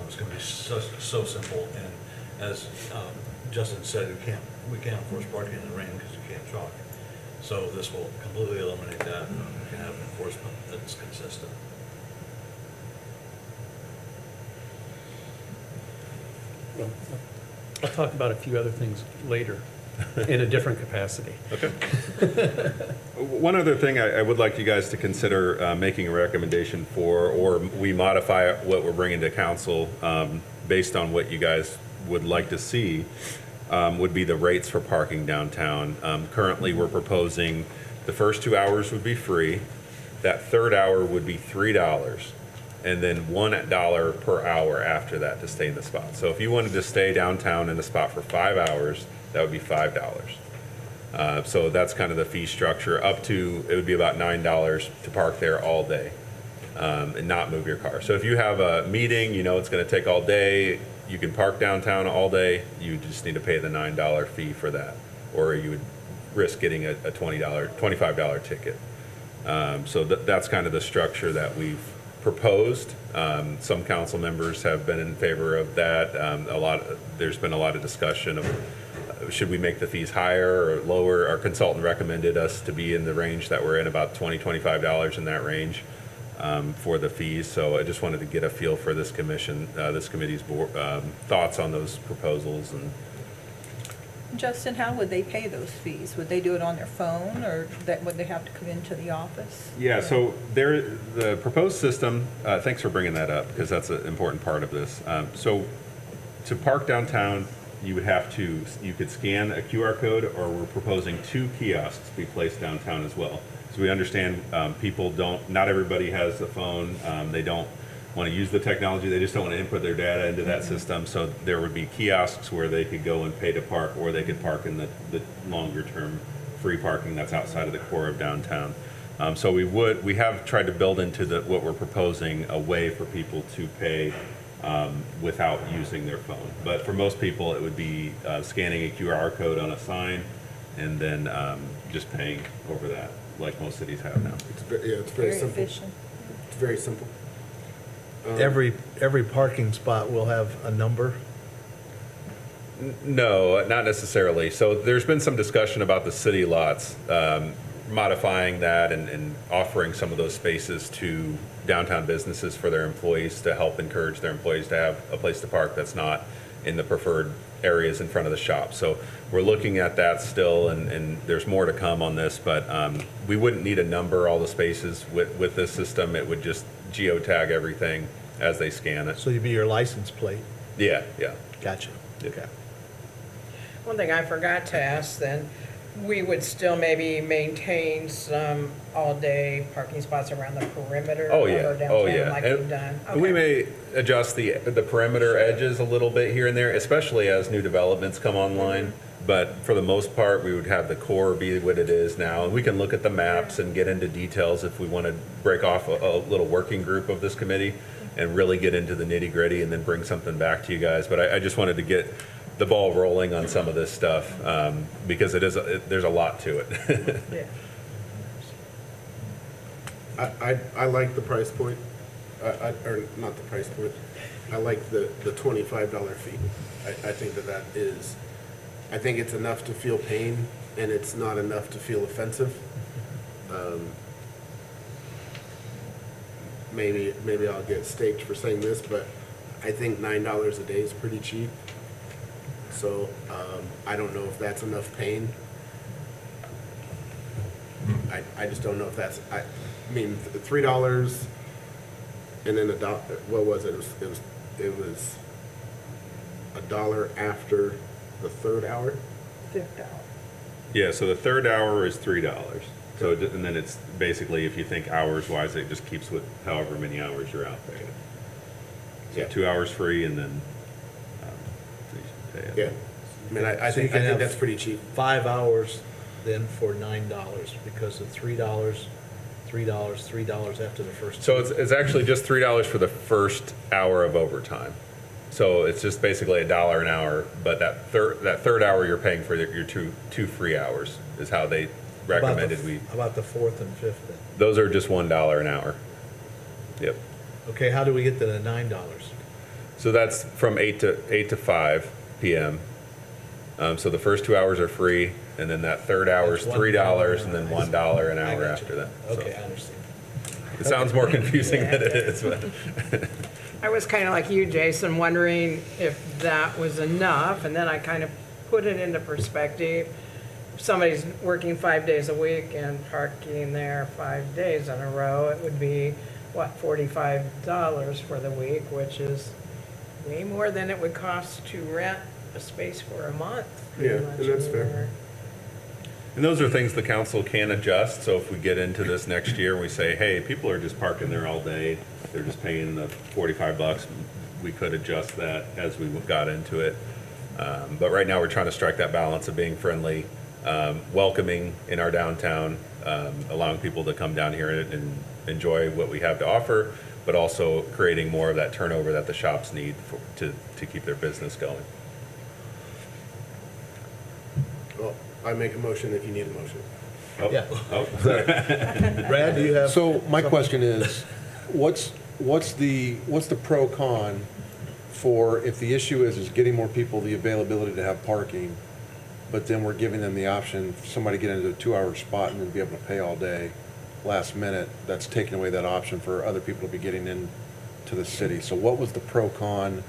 It's going to be so simple. And as Justin said, we can't enforce parking in the rain because you can't chalk. So this will completely eliminate that. We can have enforcement that's consistent. I'll talk about a few other things later in a different capacity. Okay. One other thing I would like you guys to consider making a recommendation for, or we modify what we're bringing to council based on what you guys would like to see, would be the rates for parking downtown. Currently, we're proposing the first 2 hours would be free. That third hour would be $3. And then $1 per hour after that to stay in the spot. So if you wanted to stay downtown in the spot for 5 hours, that would be $5. So that's kind of the fee structure. Up to, it would be about $9 to park there all day. and not move your car. So if you have a meeting, you know it's going to take all day, you can park downtown all day, you just need to pay the $9 fee for that. Or you would risk getting a $25 ticket. So that's kind of the structure that we've proposed. Some council members have been in favor of that. There's been a lot of discussion of should we make the fees higher or lower. Our consultant recommended us to be in the range that we're in, about $25 in that range for the fees. So I just wanted to get a feel for this committee's thoughts on those proposals. And Justin, how would they pay those fees? Would they do it on their phone, or would they have to come into the office? yeah, so the proposed system, thanks for bringing that up because that's an important part of this. So to park downtown, you could scan a QR code, or we're proposing 2 kiosks be placed downtown as well. So we understand not everybody has a phone. They don't want to use the technology. They just don't want to input their data into that system. So there would be kiosks where they could go and pay to park, or they could park in the longer term free parking that's outside of the core of downtown. So we have tried to build into what we're proposing a way for people to pay without using their phone. But for most people, it would be scanning a QR code on a sign and then just paying over that, like most cities have now. It's very Very simple. efficient. It's very simple. Every parking spot will have a number. No, not necessarily. So there's been some discussion about the city lots, modifying that and offering some of those spaces to downtown businesses for their employees to help encourage their employees to have a place to park that's not in the preferred areas in front of the shop. So we're looking at that still, and there's more to come on this, but we wouldn't need to number all the spaces with this system. It would just geotag everything as they scan it. So you'd be your license plate. Yeah. Gotcha. Okay. One thing I forgot to ask then, we would still maybe maintain some all-day parking spots around the perimeter Oh, of yeah. our downtown Oh, yeah. like And we've done? We Okay. may adjust the perimeter edges a little bit here and there, especially as new developments come online. But for the most part, we would have the core be what it is now. And we can look at the maps and get into details if we want to break off a little working group of this committee and really get into the nitty gritty and then bring something back to you guys. But I just wanted to get the ball rolling on some of this stuff because there's a lot to it. Yeah. I like the price point, or not the price point. I like the $25 fee. I think that is, I think it's enough to feel pain, and it's not enough to feel offensive. Maybe I'll get staked for saying this, but I think $9 a day is pretty cheap. So I don't know if that's enough pain. I just don't know if that's. I mean, $3 and then $1. What was it? It was $1 after the third hour. Fifth hour. Yeah, so the third hour is $3. So and then it's basically, if you think hours wise, it just keeps with however many hours you're out there. So Yeah. 2 hours free, and then so you should pay it. Yeah. I mean, I So you think can have that's pretty cheap. 5 hours then for $9 because of $3, $3 after the first. So it's actually just $3 for the first hour of overtime. So it's just basically $1 an hour, but that third hour you're paying for your two free hours is how they recommended How about the fourth and fifth then? Those are just $1 an hour. Yep. Okay, how do we get to the $9? So that's from 8 to 5 p.m. So the first 2 hours are free, and then that third hour is That's $3, $1 and then $1 an I hour got you. after that. So Okay, I understand. it sounds more confusing than it is, but I was kind of like you, Jason, wondering if that was enough, and then I kind of put it into perspective. If somebody's working 5 days a week and parking there 5 days in a row, it would be, what, $45 for the week, which is way more than it would cost to rent a space for a month. pretty Yeah, much and that's fair. anywhere. and those are things the council can adjust. So if we get into this next year and we say, hey, people are just parking there all day, they're just paying the $45, we could adjust that as we got into it. But right now we're trying to strike that balance of being friendly, welcoming in our downtown, allowing people to come down here and enjoy what we have to offer, but also creating more of that turnover that the shops need to keep their business going. Well, I make a motion if you need a motion. Oh, Yeah. oh. Brad, do you have? So my question is, what's the pro con for if the issue is getting more people the availability to have parking, but then we're giving them the option, somebody get into a 2-hour spot and then be able to pay all day last minute, that's taking away that option for other people to be getting into the city. So what was the pro con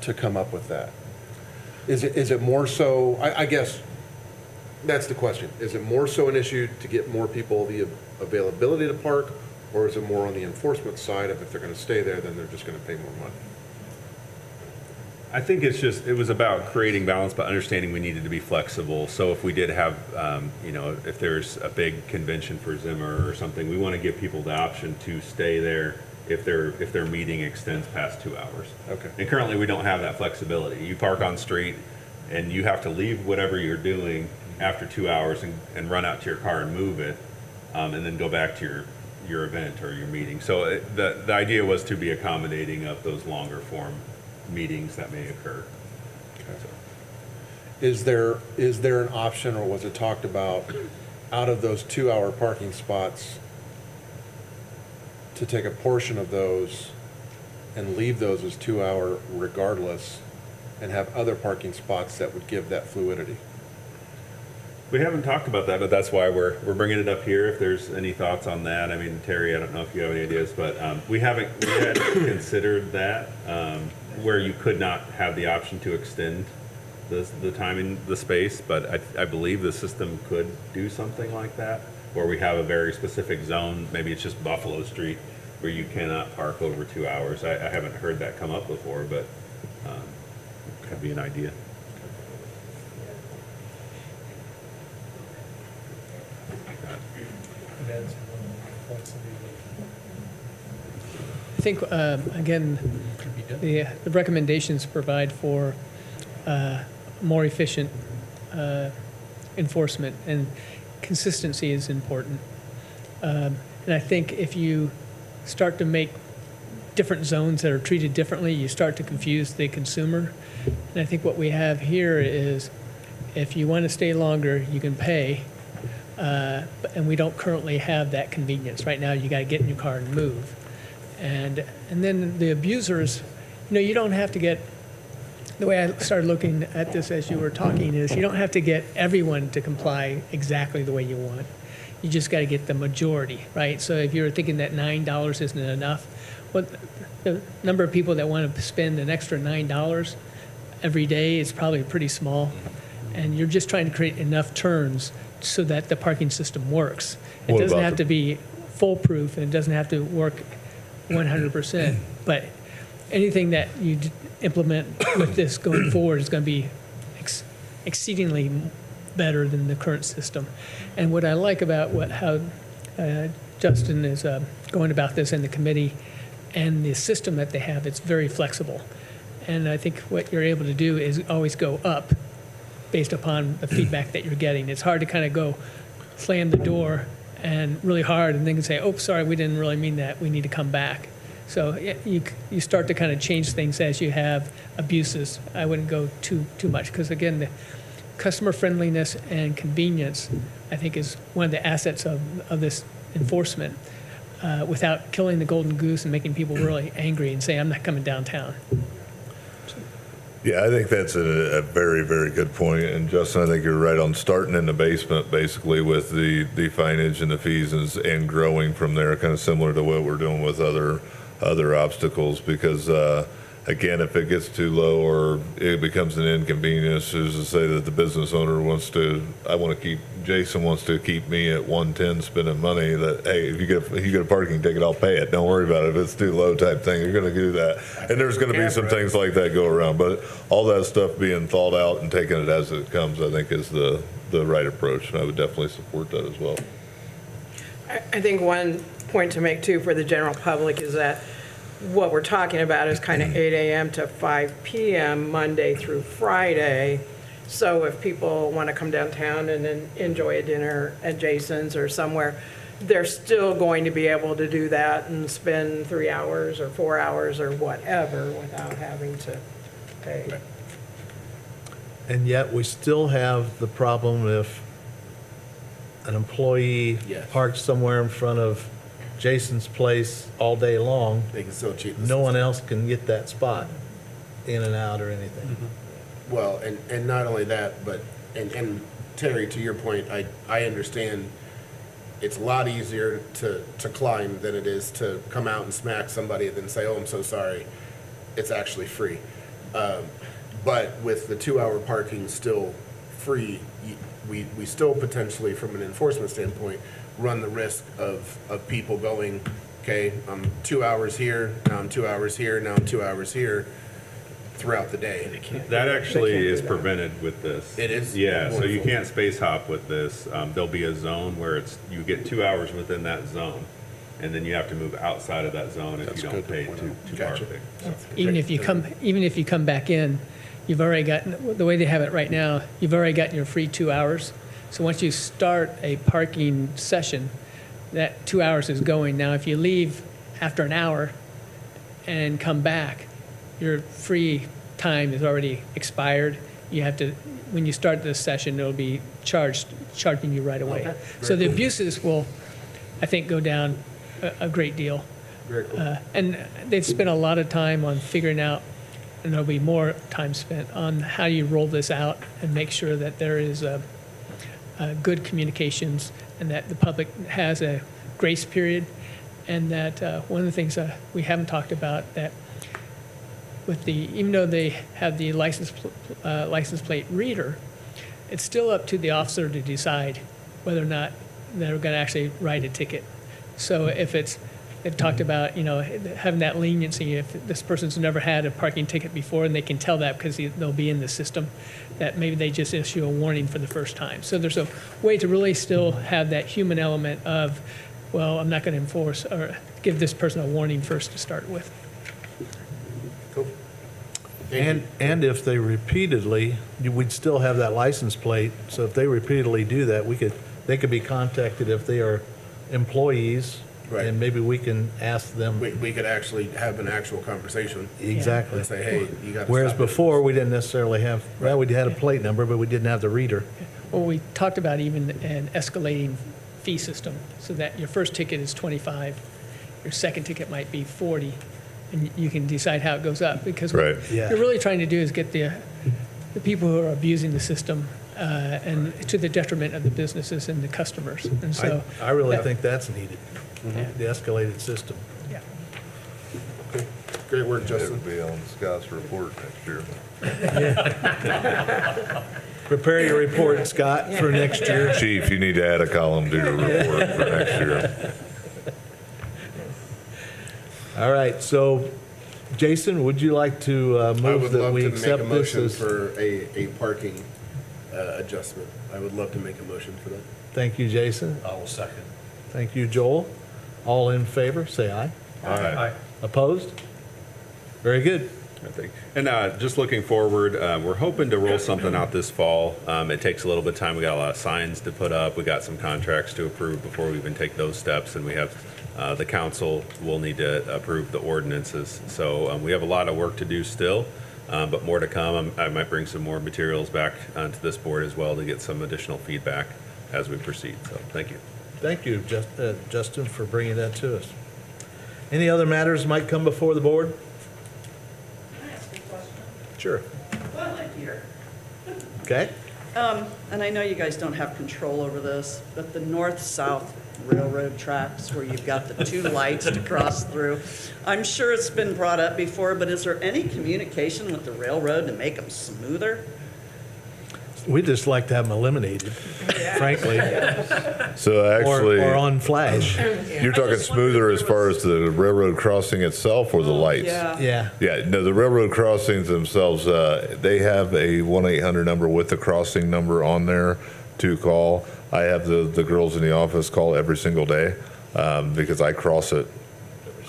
to come up with that? Is it more so, I guess, that's the question. Is it more so an issue to get more people the availability to park, or is it more on the enforcement side of if they're going to stay there, then they're just going to pay more money? I think it was about creating balance, but understanding we needed to be flexible. So if we did have, if there's a big convention for Zimmer or something, we want to give people the option to stay there if their meeting extends past 2 hours. Okay. And currently, we don't have that flexibility. You park on street, and you have to leave whatever you're doing after 2 hours and run out to your car and move it, and then go back to your event or your meeting. So the idea was to be accommodating of those longer form meetings that may occur. Is there an option, or was it talked about, out of those 2-hour parking spots, to take a portion of those and leave those as 2-hour regardless, and have other parking spots that would give that fluidity? We haven't talked about that, but that's why we're bringing it up here. If there's any thoughts on that, I mean, Terry, I don't know if you have any ideas, but we hadn't considered that, where you could not have the option to extend the time in the space, but I believe the system could do something like that, where we have a very specific zone. Maybe it's just Buffalo Street where you cannot park over 2 hours. I haven't heard that come up before, but it could be an idea. I think, again, the recommendations provide for more efficient enforcement, and consistency is important. And I think if you start to make different zones that are treated differently, you start to confuse the consumer. And I think what we have here is, if you want to stay longer, you can pay. And we don't currently have that convenience. Right now, you got to get in your car and move. And then the abusers, you don't have to get, the way I started looking at this as you were talking is, you don't have to get everyone to comply exactly the way you want. You just got to get the majority, right? So if you're thinking that $9 isn't enough, well, the number of people that want to spend an extra $9 every day is probably pretty small. And you're just trying to create enough turns so that the parking system works. It What doesn't about have to be foolproof, and it doesn't have to work 100%. But anything that you implement with this going forward is going to be exceedingly better than the current system. And what I like about how Justin is going about this in the committee and the system that they have, it's very flexible. And I think what you're able to do is always go up based upon the feedback that you're getting. It's hard to kind of go slam the door and really hard and then say, oh, sorry, we didn't really mean that. We need to come back. So you start to kind of change things as you have abuses. I wouldn't go too much, because again, the customer friendliness and convenience, I think, is one of the assets of this enforcement, without killing the golden goose and making people really angry and say, I'm not coming downtown. Yeah, I think that's a very, very good point. And Justin, I think you're right on starting in the basement, basically, with the fineage and the fees, and growing from there, kind of similar to what we're doing with other obstacles. Because again, if it gets too low or it becomes an inconvenience, is to say that the business owner Jason wants to keep me at 110 spending money, that, hey, if you get a parking ticket, I'll pay it. Don't worry about it. If it's too low type thing, you're going to do that. And there's going to be some things like that go around. But all that stuff being thought out and taking it as it comes, I think, is the right approach. And I would definitely support that as well. I think one point to make, too, for the general public is that what we're talking about is kind of 8 a.m. to 5 p.m. Monday through Friday. So if people want to come downtown and then enjoy a dinner at Jason's or somewhere, they're still going to be able to do that and spend 3 hours or 4 hours or whatever without having to pay. And yet, we still have the problem if an employee Yes. parks somewhere in front of Jason's place all day long, They can still cheat. the no one system. else can get that spot in and out or anything. Well, and not only that, but, and Terry, to your point, I understand it's a lot easier to climb than it is to come out and smack somebody and then say, oh, I'm so sorry. It's actually free. But with the 2-hour parking still free, we still potentially, from an enforcement standpoint, run the risk of people going, okay, I'm 2 hours here, now I'm 2 hours here, now I'm 2 hours here throughout the day. That actually They can't do is that. prevented with this. It is? Yeah, so you Wonderful. can't space hop with this. There'll be a zone where you get 2 hours within that zone, and then you have to move outside of that zone if That's you don't good to pay point to out. park Gotcha. there. Even if you come back in, you've already gotten, the way they have it right now, you've already gotten your free 2 hours. So once you start a parking session, that 2 hours is going. Now, if you leave after an hour and come back, your free time is already expired. You have to, when you start this session, it'll be charging you right away. So the abuses will, I think, go down a great deal. Very cool. And they've spent a lot of time on figuring out, and there'll be more time spent on how you roll this out and make sure that there is good communications and that the public has a grace period. And that one of the things we haven't talked about, that with even though they have the license plate reader, it's still up to the officer to decide whether or not they're going to actually write a ticket. So if they've talked about, having that leniency, if this person's never had a parking ticket before and they can tell that because they'll be in the system, that maybe they just issue a warning for the first time. So there's a way to really still have that human element of, well, I'm not going to enforce or give this person a warning first to start with. Cool. Thank you. And if they repeatedly, we'd still have that license plate, so if they repeatedly do that, they could be contacted if they are employees, Right. and maybe we can ask them. We could actually have an actual conversation Exactly. and say, hey, you got to Whereas stop it. before, we didn't necessarily have, well, we had a plate number, but we didn't have the reader. Well, we talked about even an escalating fee system, so that your first ticket is 25, your second ticket might be 40, and you can decide how it goes up. Because Right. what Yeah. you're really trying to do is get the people who are abusing the system, and to the detriment of the businesses and the customers. And so, I really think that's needed, Yeah. the escalated system. yeah. Great work, It'll Justin. be on Scott's report next year. Prepare your report, Scott, for next year. Chief, you need to add a column to your report for next year. All right, so Jason, would you like to I move would that love we to make a accept this motion as? for a parking adjustment. I would love to make a motion for that. Thank you, Jason. I will second. Thank you, Joel. All in favor, say aye. Aye. Opposed? Very good. I think. And just looking forward, we're hoping to roll something out this fall. It takes a little bit of time. We got a lot of signs to put up. We got some contracts to approve before we even take those steps. And we have the council will need to approve the ordinances. So we have a lot of work to do still, but more to come. I might bring some more materials back to this board as well to get some additional feedback as we proceed. So thank you. Thank you, Justin, for bringing that to us. Any other matters might come before the board? Can I ask a question? Sure. Well, I'm here. Okay? And I know you guys don't have control over this, but the north-south railroad tracks where you've got the two lights to cross through, I'm sure it's been brought up before, but is there any communication with the railroad to make them smoother? We'd just like to have them eliminated, frankly, So actually, or on flash. you're talking smoother as far as the railroad crossing itself or the lights? Yeah. Yeah. Yeah, no, the railroad crossings themselves, they have a 1-800 number with the crossing number on there to call. I have the girls in the office call every single day because I cross it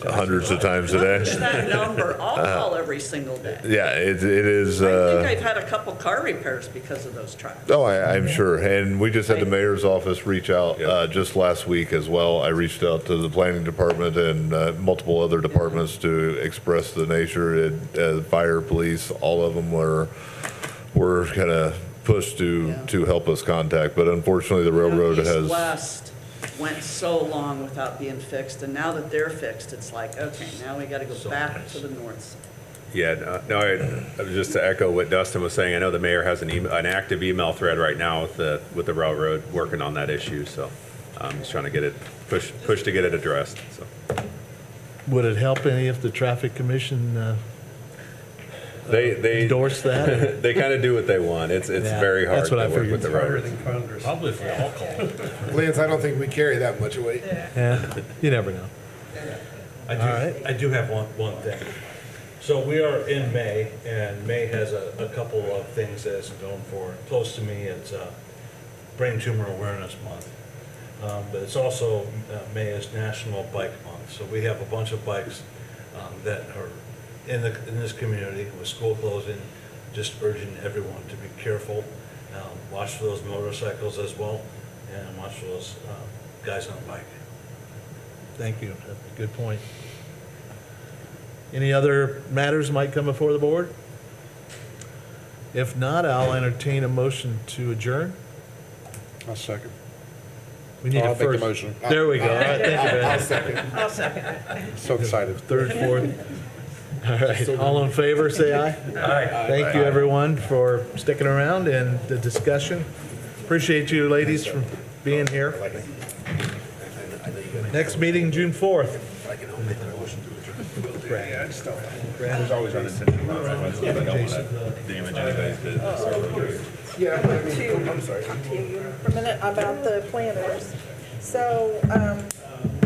hundreds of times a Punch day. that number, I'll call every single day. Yeah, it is. I think I've had a couple car repairs because of those tracks. Oh, I'm sure. And we just had the mayor's office reach out just last week as well. I reached out to the planning department and multiple other departments to express the nature. Fire, police, all of them were kind of pushed to help us contact. But unfortunately, the railroad has. East-West went so long without being fixed, and now that they're fixed, it's like, okay, now we got to go back to the north side. Yeah, no, I was just to echo what Dustin was saying, I know the mayor has an active email thread right now with the railroad working on that issue, so he's trying to get it, push to get it addressed, so. Would it help any if the traffic commission They endorse that? They kind of do what they want. It's Yeah, very hard that's what to I work figured. with the railroad. Probably if we all call. Lance, I don't think we carry that much weight. Yeah, you never know. I do, All right. I do have one thing. So we are in May, and May has a couple of things that it's known for. Close to me, it's Brain Tumor Awareness Month. But it's also, May is National Bike Month. So we have a bunch of bikes that are in this community with school closing, just urging everyone to be careful. Watch for those motorcycles as well, and watch for those guys on a bike. Thank you. That's a good point. Any other matters might come before the board? If not, I'll entertain a motion to adjourn. I'll second. We need I'll a make the first. motion. There we go. All right, thank you, Ben. I'll second it. So excited. Third, fourth. All right, all in favor, say aye. Aye. Thank you, everyone, for sticking around and the discussion. Appreciate you ladies for being here. Next meeting, June 4th. There's always unintentional consequences. I don't want to damage anybody's business. I'm sorry. Talk to you for a minute about the planters. So,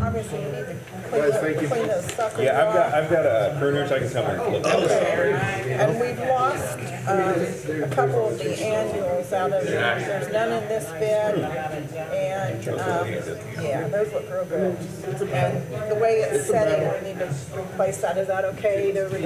obviously you need to clean those suckers off. I've got pruners I can come and look at. And we've lost a couple of the annuals out of, there's none in this bin. And, yeah, those look real good. And the way it's setting, we need to replace that. Is that okay to replace